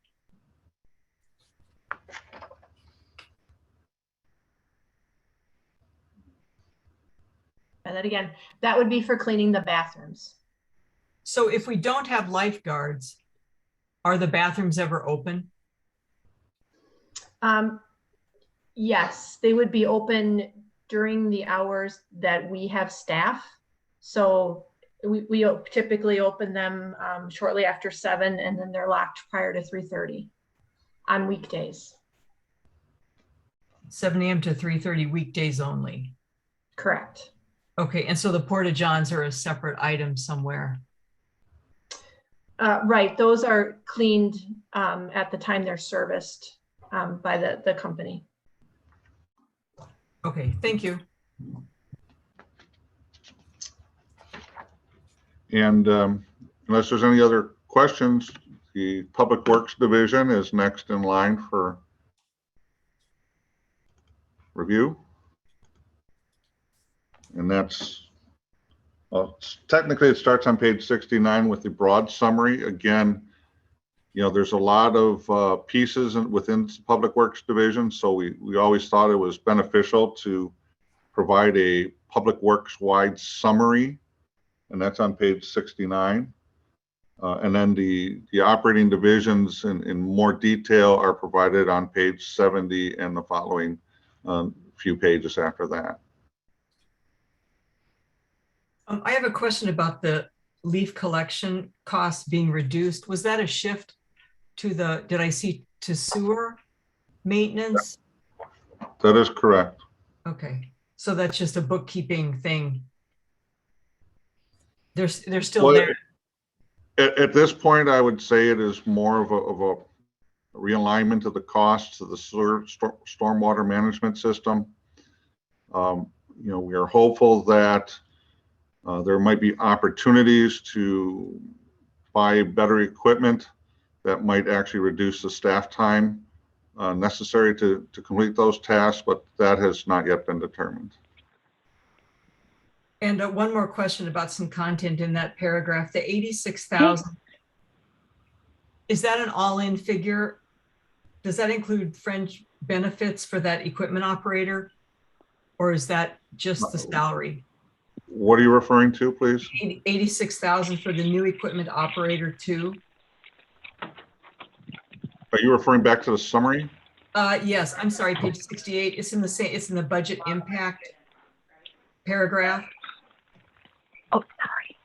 And then again, that would be for cleaning the bathrooms. So if we don't have lifeguards, are the bathrooms ever open? Yes, they would be open during the hours that we have staff. So we typically open them shortly after 7, and then they're locked prior to 3:30 on weekdays. 7 a.m. to 3:30 weekdays only. Correct. Okay, and so the porta johns are a separate item somewhere. Right, those are cleaned at the time they're serviced by the company. Okay, thank you. And unless there's any other questions, the Public Works Division is next in line for review. And that's, well, technically it starts on page 69 with the broad summary. Again, you know, there's a lot of pieces within the Public Works Division, so we always thought it was beneficial to provide a Public Works wide summary, and that's on page 69. And then the operating divisions in more detail are provided on page 70 and the following few pages after that. I have a question about the leaf collection costs being reduced. Was that a shift to the, did I see to sewer maintenance? That is correct. Okay, so that's just a bookkeeping thing. They're still Well, there. At this point, I would say it is more of a realignment of the costs of the sewer stormwater management system. You know, we are hopeful that there might be opportunities to buy better equipment that might actually reduce the staff time necessary to complete those tasks, but that has not yet been determined. And one more question about some content in that paragraph, the 86,000. Is that an all-in figure? Does that include fringe benefits for that equipment operator? Or is that just the salary? What are you referring to, please? 86,000 for the new equipment operator too? Are you referring back to the summary? Yes, I'm sorry, page 68. It's in the same, it's in the budget impact paragraph. Oh, sorry.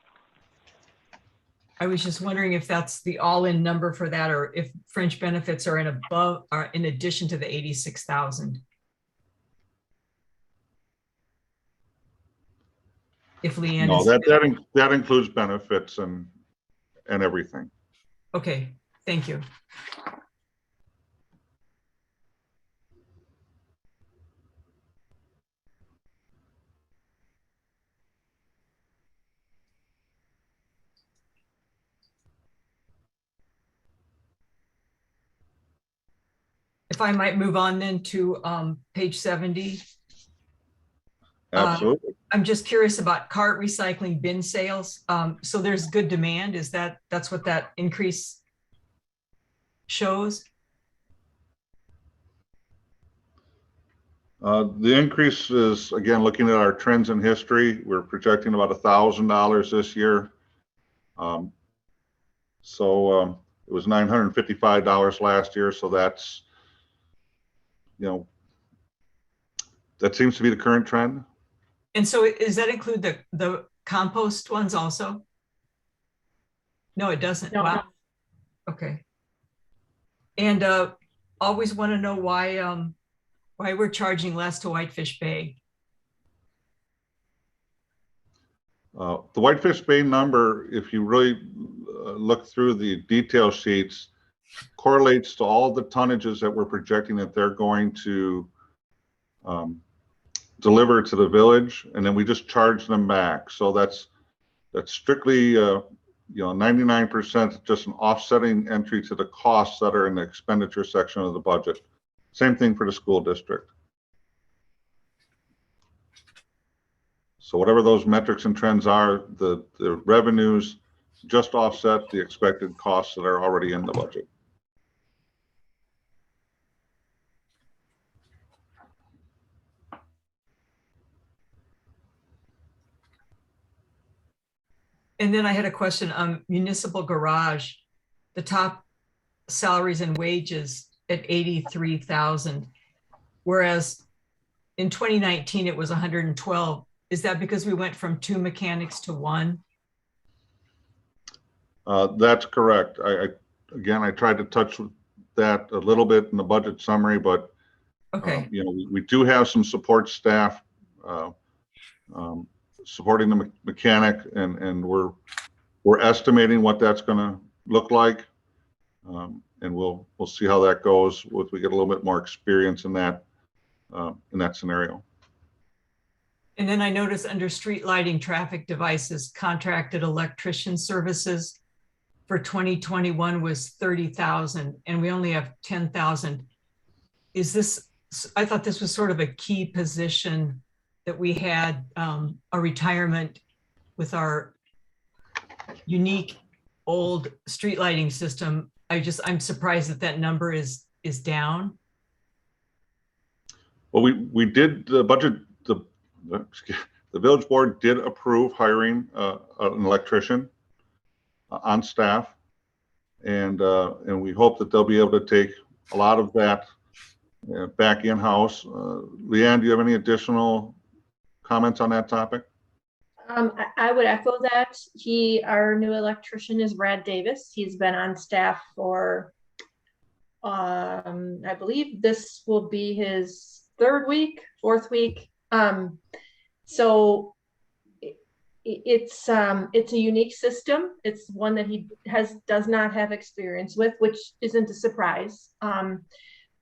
I was just wondering if that's the all-in number for that, or if fringe benefits are in addition to the 86,000. If Leanne No, is. that includes benefits and everything. Okay, thank you. If I might move on then to page 70. Absolutely. I'm just curious about cart recycling bin sales. So there's good demand. That's what that increase shows? The increase is, again, looking at our trends in history, we're projecting about $1,000 this year. It was $955 last year. So that's, you know, that seems to be the current trend. And so does that include the compost ones also? No, it doesn't. No. Wow. Okay. And always want to know why we're charging less to Whitefish Bay. The Whitefish Bay number, if you really look through the detail sheets, correlates to all the tonnages that we're projecting that they're going to deliver to the village, and then we just charge them back. So that's strictly, you know, 99% just an offsetting entry to the costs that are in the expenditure section of the budget. Same thing for the school district. So whatever those metrics and trends are, the revenues just offset the expected costs that are already in the budget. And then I had a question on municipal garage, the top salaries and wages. at 83,000, whereas in 2019 it was 112. Is that because we went from 2 mechanics to 1? That's correct. Again, I tried to touch that a little bit in the budget summary, but Okay. we do have some support staff supporting the mechanic, and we're estimating what that's going to look like, and we'll see how that goes once we get a little bit more experience in that scenario. And then I noticed under street lighting traffic devices, contracted electrician services for 2021 was 30,000, and we only have 10,000. Is this, I thought this was sort of a key position that we had a retirement with our unique old street lighting system. I'm surprised that that number is down. Well, we did the budget, the village board did approve hiring an electrician on staff, and we hope that they'll be able to take a lot of that back in-house. Leanne, do you have any additional comments on that topic? I would echo that. Our new electrician is Brad Davis. He's been on staff for, I believe this will be his fourth week. So it's a unique system. It's one that he does not have experience with, which isn't a surprise.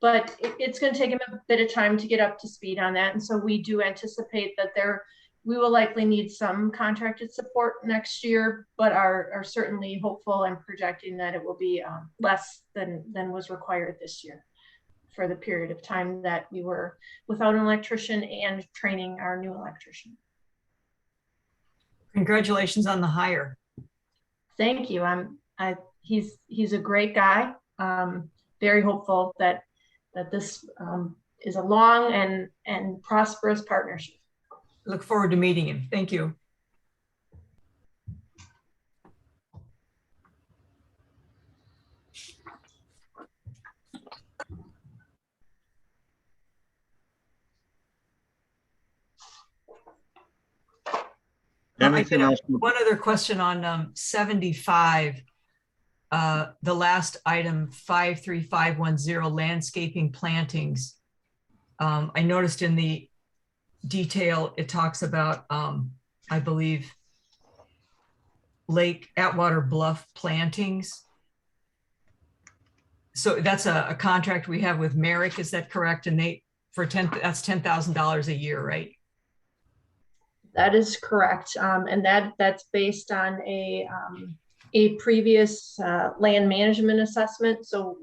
But it's going to take him a bit of time to get up to speed on that. And so we do anticipate that we will likely need some contracted support next year, but are certainly hopeful and projecting that it will be less than was required this year for the period of time that we were without an electrician and training our new electrician. Congratulations on the hire. Thank you. He's a great guy. Very hopeful that this is a long and prosperous partnership. Look forward to meeting him. Thank you. Anything else? One other question on 75, the last item, 53510, landscaping plantings. I noticed in the detail, it talks about, I believe, Lake Atwater Bluff plantings. So that's a contract we have with Merrick, is that correct? And that's $10,000 a year, right? That is correct, and that's based on a previous land management assessment. So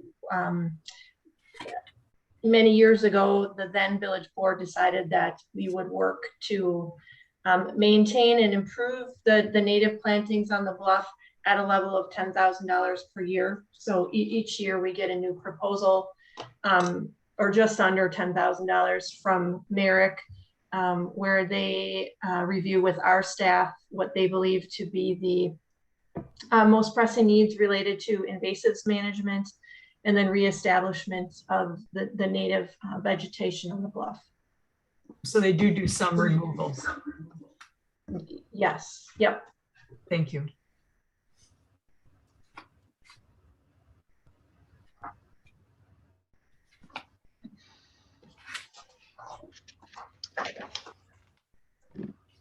many years ago, the then village board decided that we would work to maintain and improve the native plantings on the bluff at a level of $10,000 per year. So each year we get a new proposal, or just under $10,000 from Merrick, where they review with our staff what they believe to be the most pressing needs related to invasives management, and then reestablishment of the native vegetation on the bluff. So they do some removals. Yes. Yep. Thank you.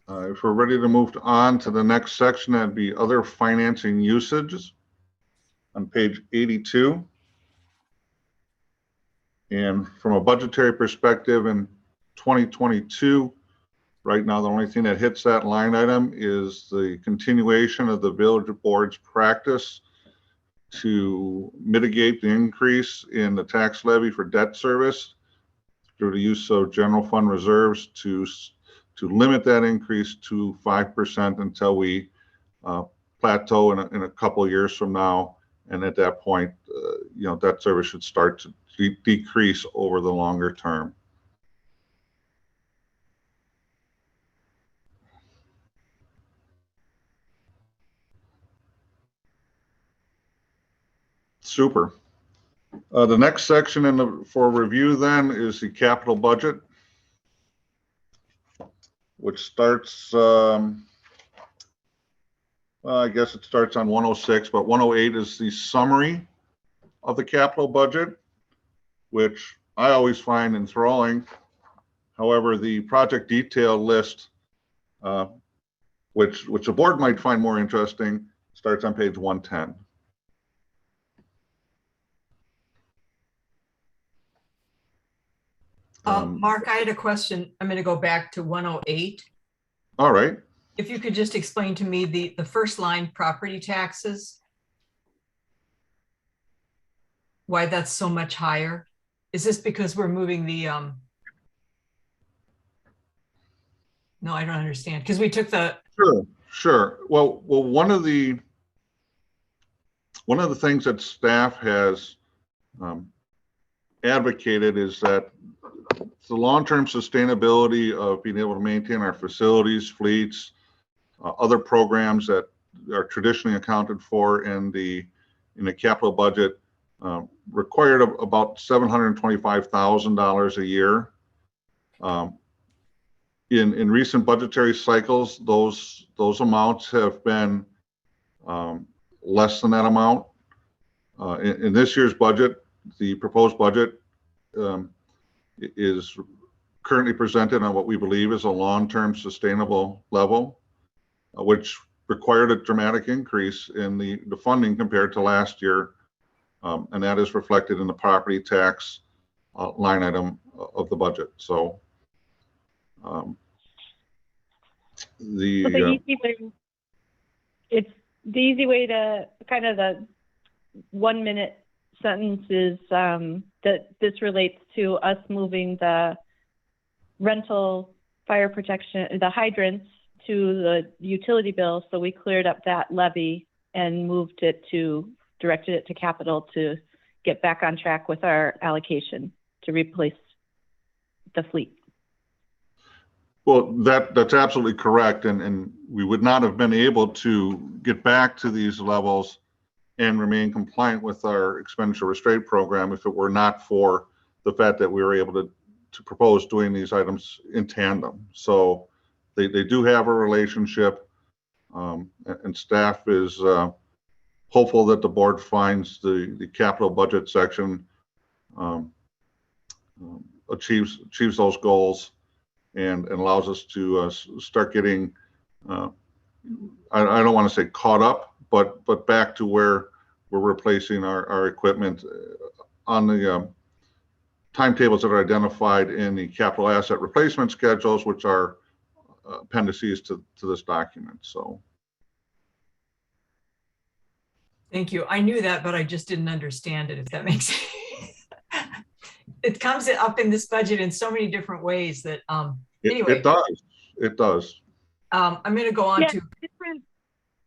If we're ready to move on to the next section, that'd be other financing usages on page 82. And from a budgetary perspective in 2022, right now, the only thing that hits that line item is the continuation of the village board's practice to mitigate the increase in the tax levy for debt service through the use of general fund reserves to limit that increase to 5% until we plateau in a couple of years from now. And at that point, debt service should start to decrease over the longer term. Super. The next section for review then is the capital budget, which starts, well, I guess it starts on 106, but 108 is the summary of the capital budget, which I always find enthralling. However, the project detail list, which the board might find more interesting, starts on page 110. Mark, I had a question. I'm going to go back to 108. All right. If you could just explain to me the first line, property taxes, why that's so much higher? Is this because we're moving the, no, I don't understand. Because we took the. Sure. Well, one of the things that staff has advocated is that the long-term sustainability of being able to maintain our facilities, fleets, other programs that are traditionally accounted for in the capital budget required about $725,000 a year. In recent budgetary cycles, those amounts have been less than that amount. In this year's budget, the proposed budget is currently presented on what we believe is a long-term sustainable level, which required a dramatic increase in the funding compared to last year. And that is reflected in the property tax line item of the budget. So the easy way to kind of the 1 minute sentence is that this relates to us moving the rental fire protection, the hydrants, to the utility bill. So we cleared up that levy and directed it to capital to get back on track with our allocation to replace the fleet. Well, that's absolutely correct. And we would not have been able to get back to these levels and remain compliant with our expenditure restraint program if it were not for the fact that we were able to propose doing these items in tandem. So they do have a relationship, and staff is hopeful that the board finds the capital budget section achieves those goals and allows us to start getting, I don't want to say caught up, but back to where we're replacing our equipment on the timetables that are identified in the capital asset replacement schedules, which are appendices to this document. So. Thank you. I knew that, but I just didn't understand it, if that makes sense. It comes up in this budget in so many different ways that, anyway. It does. I'm going to go on to.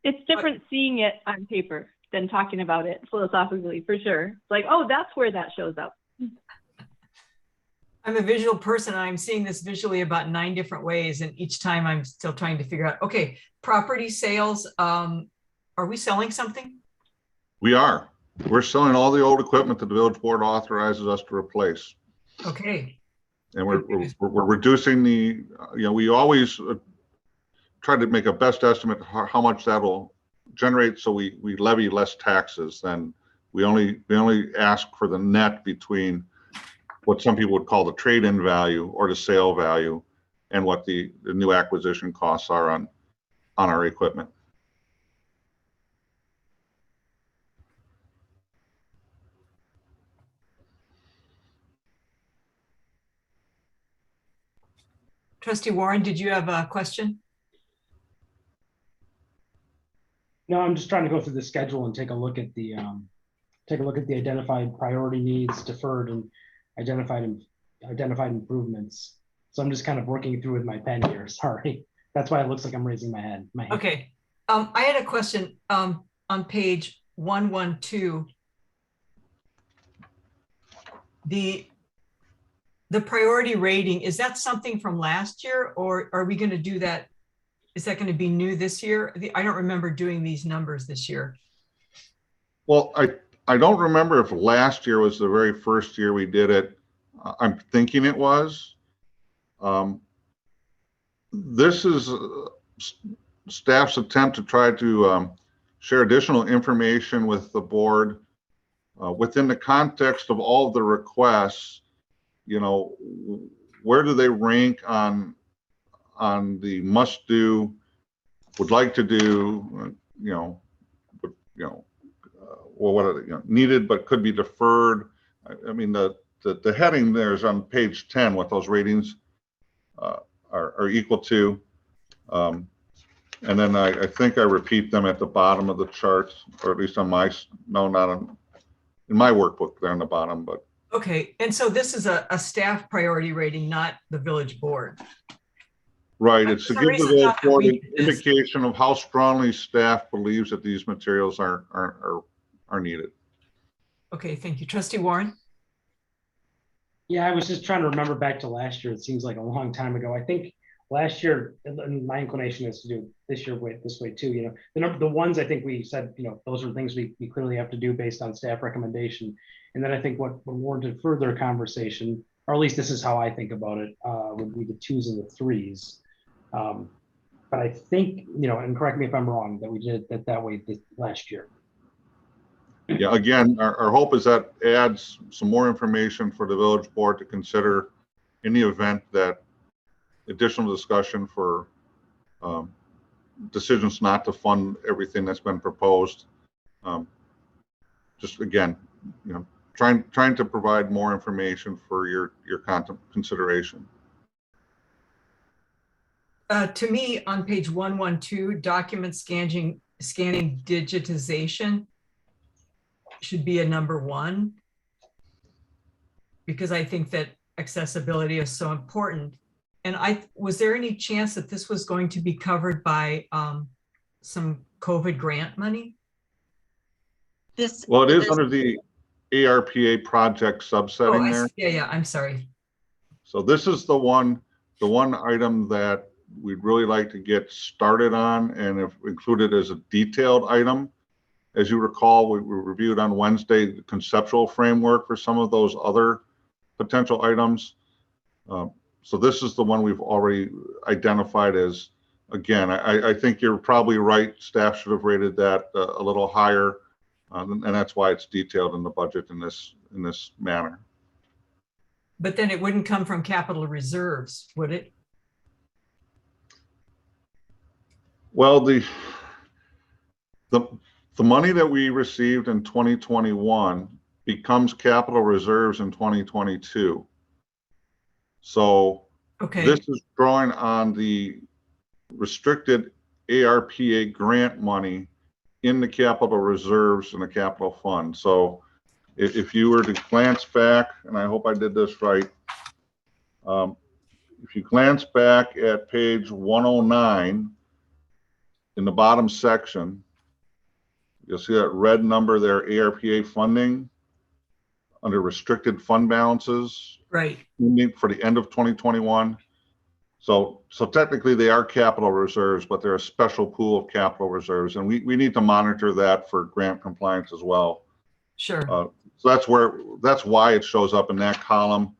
It's different seeing it on paper than talking about it philosophically, for sure. It's like, oh, that's where that shows up. I'm a visual person. I'm seeing this visually about 9 different ways. And each time I'm still trying to figure out, okay, property sales. Are we selling something? We are. We're selling all the old equipment that the village board authorizes us to replace. Okay. And we're reducing the, we always try to make a best estimate how much that will generate. So we levy less taxes, and we only ask for the net between what some people would call the trade-in value or the sale value and what the new acquisition costs are on our equipment. Trustee Warren, did you have a question? No, I'm just trying to go through the schedule and take a look at the identified priority needs, deferred, and identified improvements. So I'm just kind of working through with my pen here. Sorry, that's why it looks like I'm raising my hand. Okay, I had a question on page 112. The priority rating, is that something from last year, or are we going to do that? Is that going to be new this year? I don't remember doing these numbers this year. Well, I don't remember if last year was the very first year we did it. I'm thinking it was. This is staff's attempt to try to share additional information with the board within the context of all of the requests. You know, where do they rank on the must do, would like to do, or what are needed but could be deferred. I mean, the heading there is on page 10, what those ratings are equal to. And then I think I repeat them at the bottom of the charts, or at least on my, no, not on, in my workbook, they're on the bottom, but. Okay, and so this is a staff priority rating, not the village board. Right, it's to give the village board an this. indication of how strongly staff believes that these materials are needed. Okay, thank you. Trustee Warren? Yeah, I was just trying to remember back to last year. It seems like a long time ago. I think last year, and my inclination is to do this year this way too. You know, the ones I think we said, you know, those are things we clearly have to do based on staff recommendation. And then I think what warranted further conversation, or at least this is how I think about it, would be the 2s and the 3s. But I think, you know, and correct me if I'm wrong, that we did it that way last year. Yeah, again, our hope is that adds some more information for the village board to consider in the event that additional discussion for decisions not to fund everything that's been proposed. Just again, you know, trying to provide more information for your consideration. To me, on page 112, document scanning digitization should be a number 1, because I think that accessibility is so important. And was there any chance that this was going to be covered by some COVID grant money? Well, it is under the ARPA project subsetting there. Yeah, I'm sorry. So this is the one item that we'd really like to get started on and have included as a detailed item. As you recall, we reviewed on Wednesday the conceptual framework for some of those other potential items. So this is the one we've already identified as, again, I think you're probably right. Staff should have rated that a little higher, and that's why it's detailed in the budget in this manner. But then it wouldn't come from capital reserves, would it? Well, the money that we received in 2021 becomes capital reserves in 2022. So okay, this is drawing on the restricted ARPA grant money in the capital reserves and the capital fund. So if you were to glance back, and I hope I did this right, if you glance back at page 109 in the bottom section, you'll see that red number there, ARPA funding under restricted fund balances. right. For the end of 2021. So technically they are capital reserves, but they're a special pool of capital reserves. And we need to monitor that for grant compliance as well. Sure. So that's why it shows up in that column.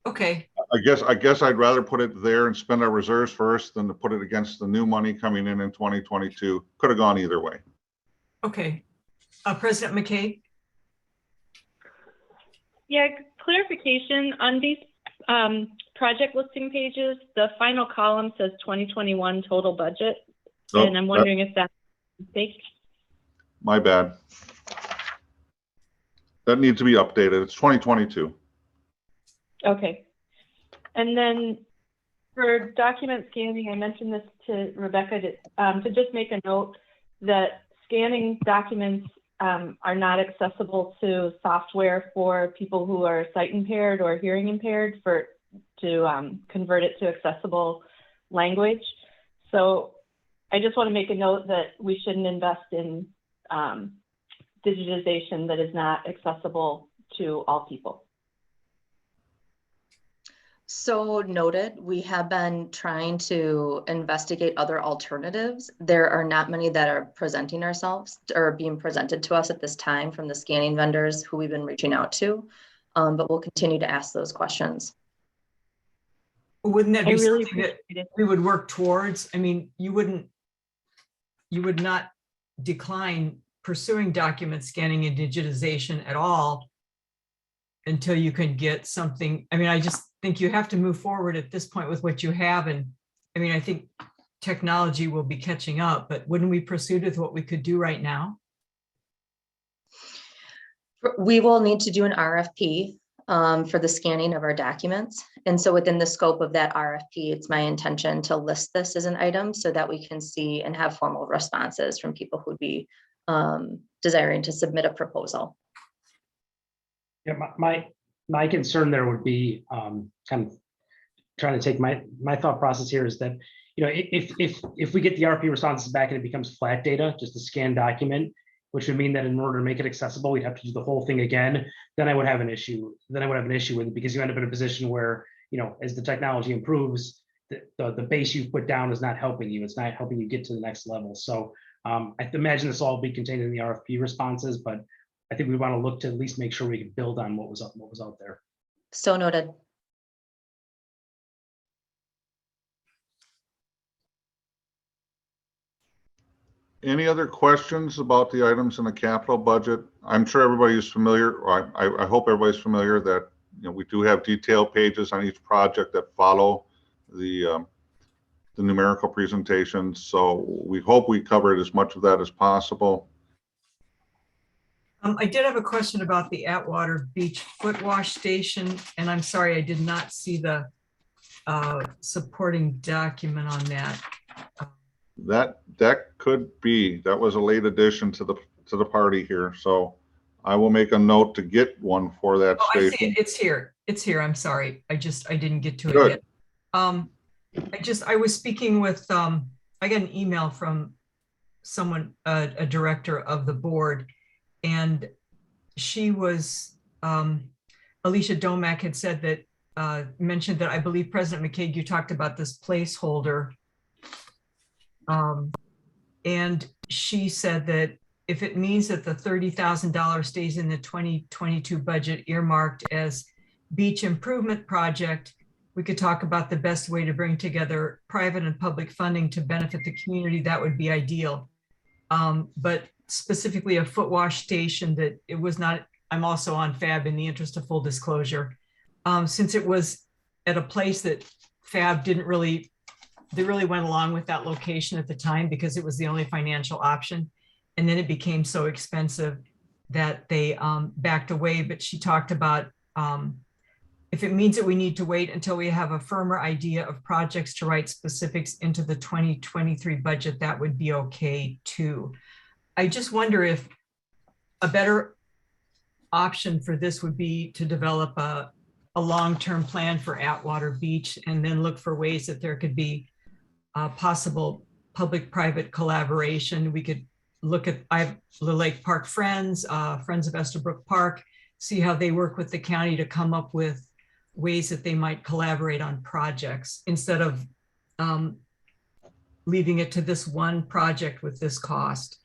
Okay. I guess I'd rather put it there and spend our reserves first than to put it against the new money coming in 2022. Could have gone either way. Okay. President McKay? Yeah, clarification on these project listing pages, the final column says 2021 total budget. Oh, and I'm wondering if that's a mistake. My bad. That needs to be updated. It's 2022. Okay. And then for document scanning, I mentioned this to Rebecca to just make a note that scanning documents are not accessible to software for people who are sight impaired or hearing impaired to convert it to accessible language. So I just want to make a note that we shouldn't invest in digitization that is not accessible to all people. So noted. We have been trying to investigate other alternatives. There are not many that are presenting ourselves or being presented to us at this time from the scanning vendors who we've been reaching out to. But we'll continue to ask those questions. Wouldn't that I be really something that appreciate it. we would work towards? I mean, you would not decline pursuing document scanning and digitization at all until you can get something. I mean, I just think you have to move forward at this point with what you have. And I mean, I think technology will be catching up, but wouldn't we proceed with what we could do right now? We will need to do an RFP for the scanning of our documents. And so within the scope of that RFP, it's my intention to list this as an item so that we can see and have formal responses from people who'd be desiring to submit a proposal. Yeah, my concern there would be kind of trying to take my thought process here is that, you know, if we get the RFP responses back and it becomes flat data, just a scanned document, which would mean that in order to make it accessible, we'd have to do the whole thing again, then I would have an issue. Then I would have an issue with it because you end up in a position where, you know, as the technology improves, the base you've put down is not helping you. It's not helping you get to the next level. So I imagine this will all be contained in the RFP responses, but I think we want to look to at least make sure we can build on what was out there. So noted. Any other questions about the items in the capital budget? I'm sure everybody is familiar, or I hope everybody's familiar that, you know, we do have detailed pages on each project that follow the numerical presentations. So we hope we covered as much of that as possible. I did have a question about the Atwater Beach foot wash station, and I'm sorry, I did not see the supporting document on that. That could be, that was a late addition to the party here. So I will make a note to get one for that Oh, I station. see it. It's here. It's here. I'm sorry. I didn't get to Good. it yet. I was speaking with, I got an email from someone, a director of the board, and she was, Alicia Domack had said that, mentioned that I believe President McCaig, you talked about this placeholder. And she said that if it means that the $30,000 stays in the 2022 budget earmarked as beach improvement project, we could talk about the best way to bring together private and public funding to benefit the community. That would be ideal. But specifically a foot wash station, that it was not, I'm also on FAB in the interest of full disclosure. Since it was at a place that FAB they really went along with that location at the time because it was the only financial option. And then it became so expensive that they backed away. But she talked about if it means that we need to wait until we have a firmer idea of projects to write specifics into the 2023 budget, that would be okay too. I just wonder if a better option for this would be to develop a long-term plan for Atwater Beach and then look for ways that there could be possible public-private collaboration. We could look at the Lake Park Friends, Friends of Estabrook Park, see how they work with the county to come up with ways that they might collaborate on projects instead of leaving it to this one project with this cost.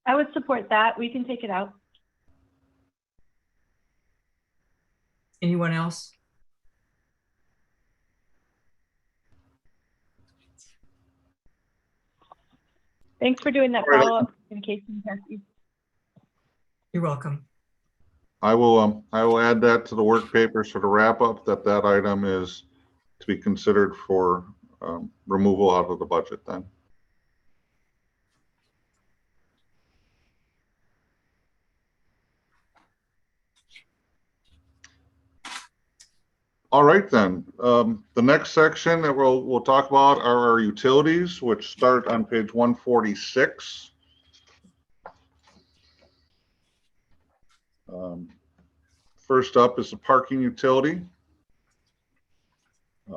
I would support that. We can take it out. Anyone else? Thanks for doing that All right. follow-up communication, Cassie. You're welcome. I will add that to the work papers for the wrap up that item is to be considered for removal out of the budget then. All right then. The next section that we'll talk about are our utilities, which start on page 146. First up is the parking utility.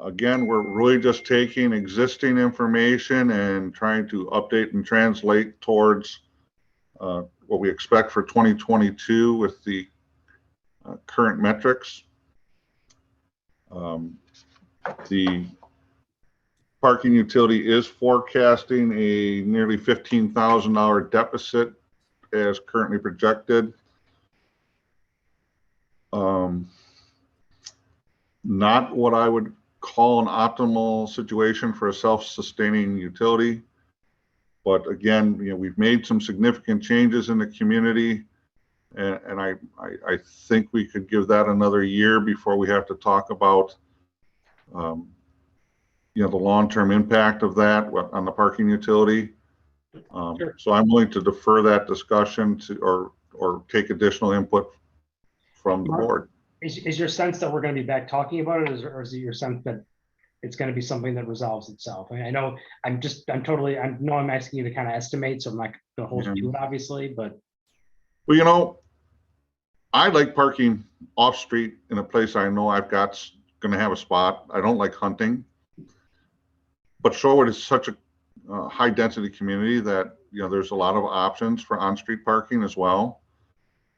Again, we're really just taking existing information and trying to update and translate towards what we expect for 2022 with the current metrics. The parking utility is forecasting a nearly $15,000 deficit as currently projected. Not what I would call an optimal situation for a self-sustaining utility. But again, we've made some significant changes in the community, and I think we could give that another year before we have to talk about the long-term impact of that on the parking utility. Sure. So I'm willing to defer that discussion to or take additional input from the board. Is your sense that we're going to be back talking about it, or is it your sense that it's going to be something that resolves itself? I mean, I know I'm asking you to kind of estimate, so I'm not going to hold you to it, obviously, but. Well, I like parking off street in a place I know I've got going to have a spot. I don't like hunting, but Shorewood is such a high density community that there's a lot of options for on-street parking as well.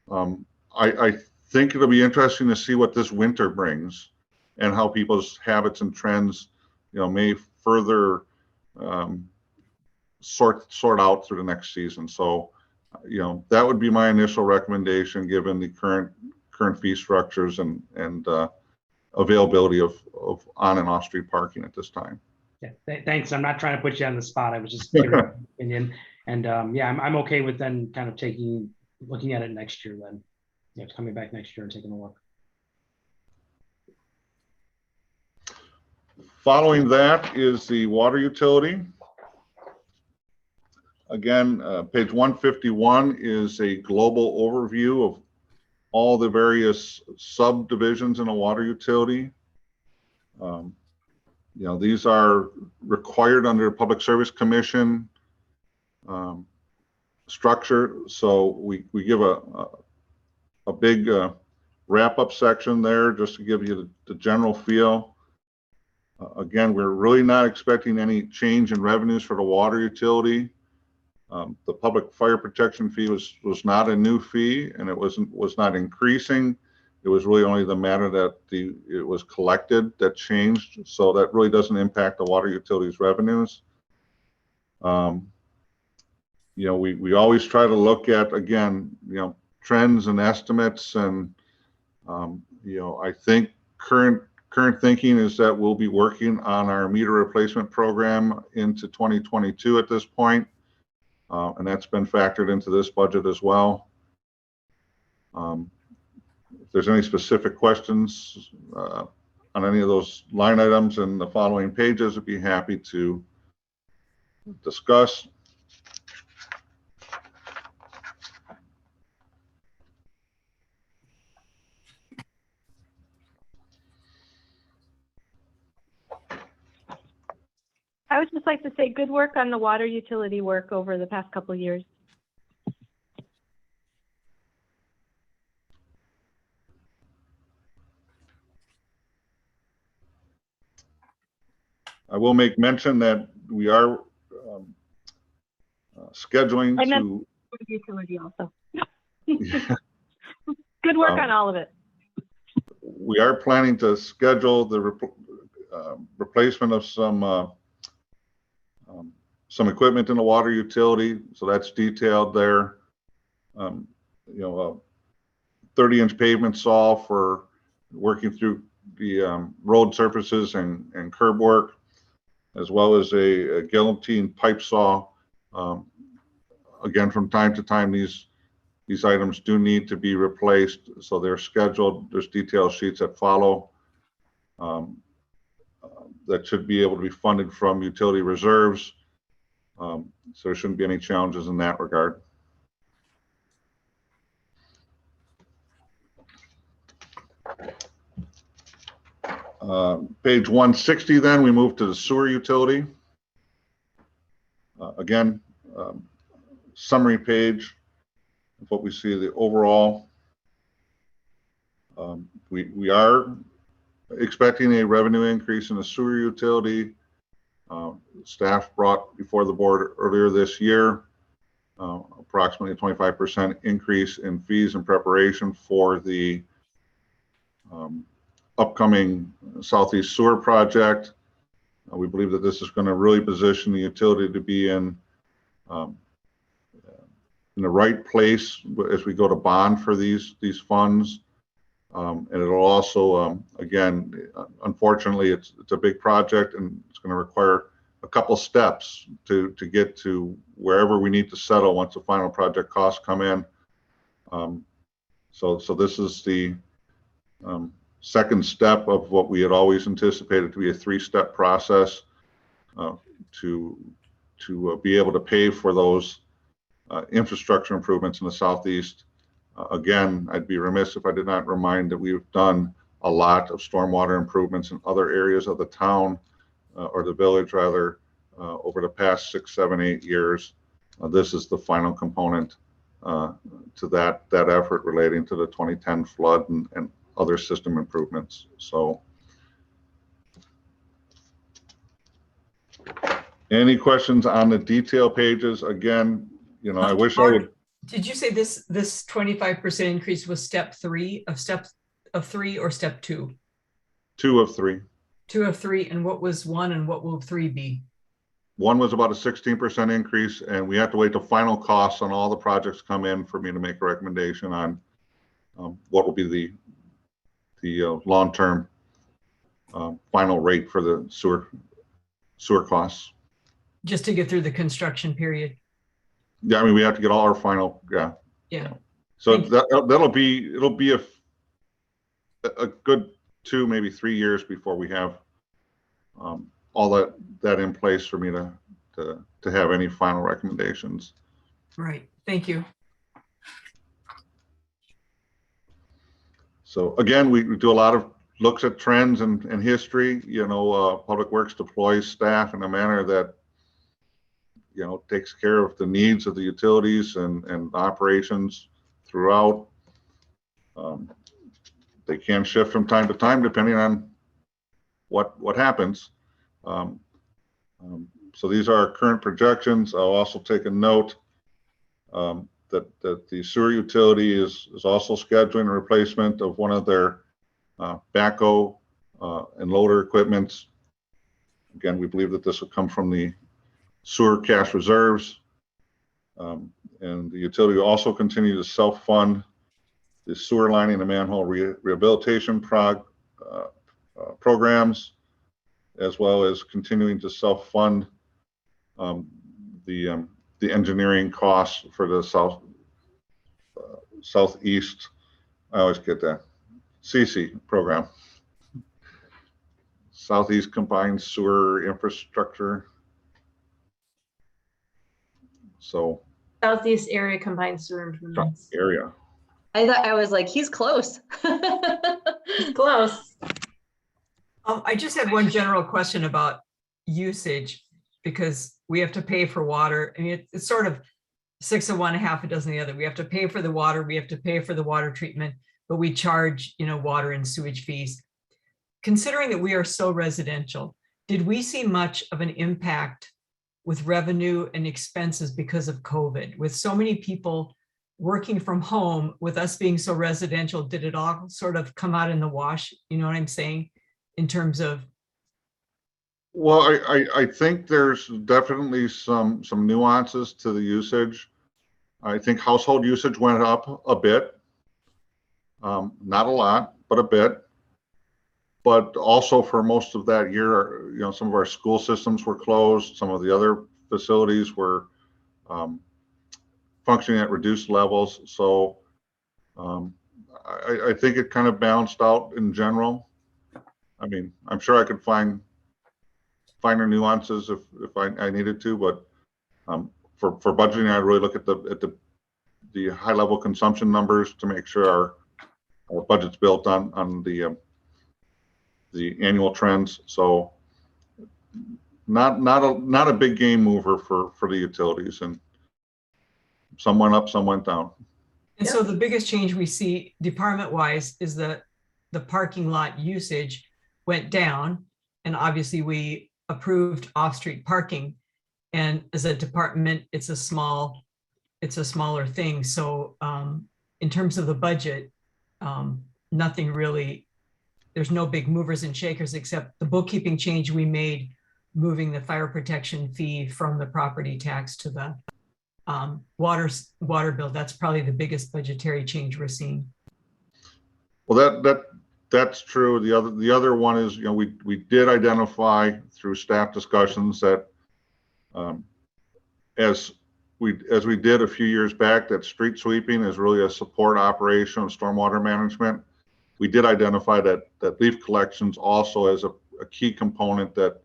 I think it'll be interesting to see what this winter brings and how people's habits and trends may further sort out through the next season. So that would be my initial recommendation given the current fee structures and availability of on and off street parking at this time. Yeah, thanks. I'm not trying to put you on the spot. I was just curious opinion, and yeah, I'm okay with then kind of looking at it next year. Then, coming back next year and taking a look. Following that is the water utility. Again, page 151 is a global overview of all the various subdivisions in a water utility. These are required under Public Service Commission structure. So we give a big wrap-up section there just to give you the general feel. Again, we're really not expecting any change in revenues for the water utility. The public fire protection fee was not a new fee, and it was not increasing. It was really only the matter that it was collected that changed. So that really doesn't impact the water utility's revenues. We always try to look at, again, trends and estimates, and I think current thinking is that we'll be working on our meter replacement program into 2022 at this point. And that's been factored into this budget as well. If there's any specific questions on any of those line items in the following pages, I'd be happy to discuss. I would just like to say good work on the water utility work over the past couple of years. I will make mention that we are scheduling I meant to utility also. Good work on all of it. We are planning to schedule the replacement of some equipment in the water utility, so that's detailed there. A 30-inch pavement saw for working through the road surfaces and curb work, as well as a guillotine pipe saw. Again, from time to time, these items do need to be replaced, so they're scheduled. There's detail sheets that follow that should be able to be funded from utility reserves. So there shouldn't be any challenges in that regard. Page 160, then we move to the sewer utility. Again, summary page of what we see the overall. We are expecting a revenue increase in the sewer utility. Staff brought before the board earlier this year approximately a 25% increase in fees in preparation for the upcoming Southeast Sewer project. We believe that this is going to really position the utility to be in the right place as we go to bond for these funds. And it'll also, again, unfortunately, it's a big project and it's going to require a couple steps to get to wherever we need to settle once the final project costs come in. So this is the second step of what we had always anticipated to be a three-step process to be able to pay for those infrastructure improvements in the Southeast. Again, I'd be remiss if I did not remind that we've done a lot of stormwater improvements in other areas of the town or the village rather over the past 6, 7, 8 years. This is the final component to that effort relating to the 2010 flood and other system improvements. So any questions on the detail pages? Again, you know, I wish I would. Did you say this 25% increase was step 3 or step 2? 2 of 3. 2 of 3, and what was 1 and what will 3 be? 1 was about a 16% increase, and we have to wait till final costs on all the projects come in for me to make a recommendation on what will be the long-term final rate for the sewer costs. Just to get through the construction period. Yeah, I mean, we have to get all our final, Yeah. So it'll be a good 2, maybe 3 years before we have all that in place for me to have any final recommendations. Right. Thank you. So again, we do a lot of looks at trends and history. You know, Public Works deploys staff in a manner that, you know, takes care of the needs of the utilities and operations throughout. They can shift from time to time depending on what happens. So these are our current projections. I'll also take a note that the sewer utility is also scheduling a replacement of one of their backhoe and loader equipments. Again, we believe that this will come from the sewer cash reserves. And the utility will also continue to self-fund the sewer lining and manhole rehabilitation programs, as well as continuing to self-fund the engineering costs for the southeast. I always get that CC program, Southeast Combined Sewer Infrastructure. So Southeast Area Combined Sewer Improvements. Area. I was like, he's close. Close. I just had one general question about usage, because we have to pay for water. I mean, it's sort of 6 of one, half a dozen of the other. We have to pay for the water, we have to pay for the water treatment, but we charge, you know, water and sewage fees. Considering that we are so residential, did we see much of an impact with revenue and expenses because of COVID? With so many people working from home, with us being so residential, did it all sort of come out in the wash? You know what I'm saying? In terms of. Well, I think there's definitely some nuances to the usage. I think household usage went up a bit, not a lot, but a bit. But also for most of that year, you know, some of our school systems were closed. Some of the other facilities were functioning at reduced levels. So I think it kind of balanced out in general. I mean, I'm sure I could find finer nuances if I needed to, but for budgeting, I really look at the high level consumption numbers to make sure our budget's built on the annual trends. So not a big game mover for the utilities, and some went up, some went down. And so the biggest change we see department wise is that the parking lot usage went down, and obviously we approved off-street parking, and as a department it's a smaller thing. So in terms of the budget, nothing really there's no big movers and shakers except the bookkeeping change we made, moving the fire protection fee from the property tax to the water bill. That's probably the biggest budgetary change we're seeing. Well, that's true. The other one is, we did identify through staff discussions that as we did a few years back, that street sweeping is really a support operation of stormwater management. We did identify that leaf collections also as a key component that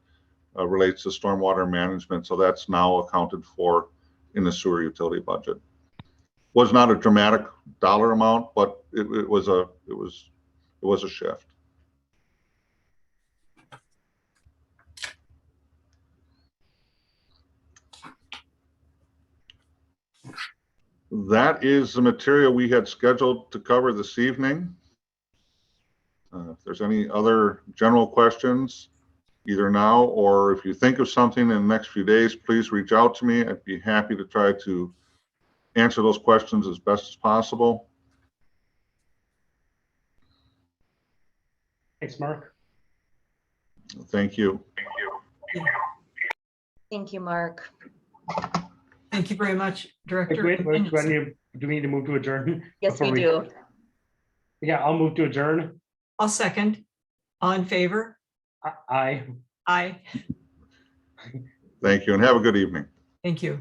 relates to stormwater management. So that's now accounted for in the sewer utility budget. Was not a dramatic dollar amount, but it was a shift. That is the material we had scheduled to cover this evening. If there's any other general questions, either now or if you think of something in the next few days, please reach out to me. I'd be happy to try to answer those questions as best as possible. Thanks, Mark. Thank you. Thank you, Mark. Thank you very much, Director. Do we need to move to adjourn? Yes, we before do. Yeah, I'll move to adjourn. I'll second. All in favor? Aye. Aye. Thank you and have a good evening. Thank you.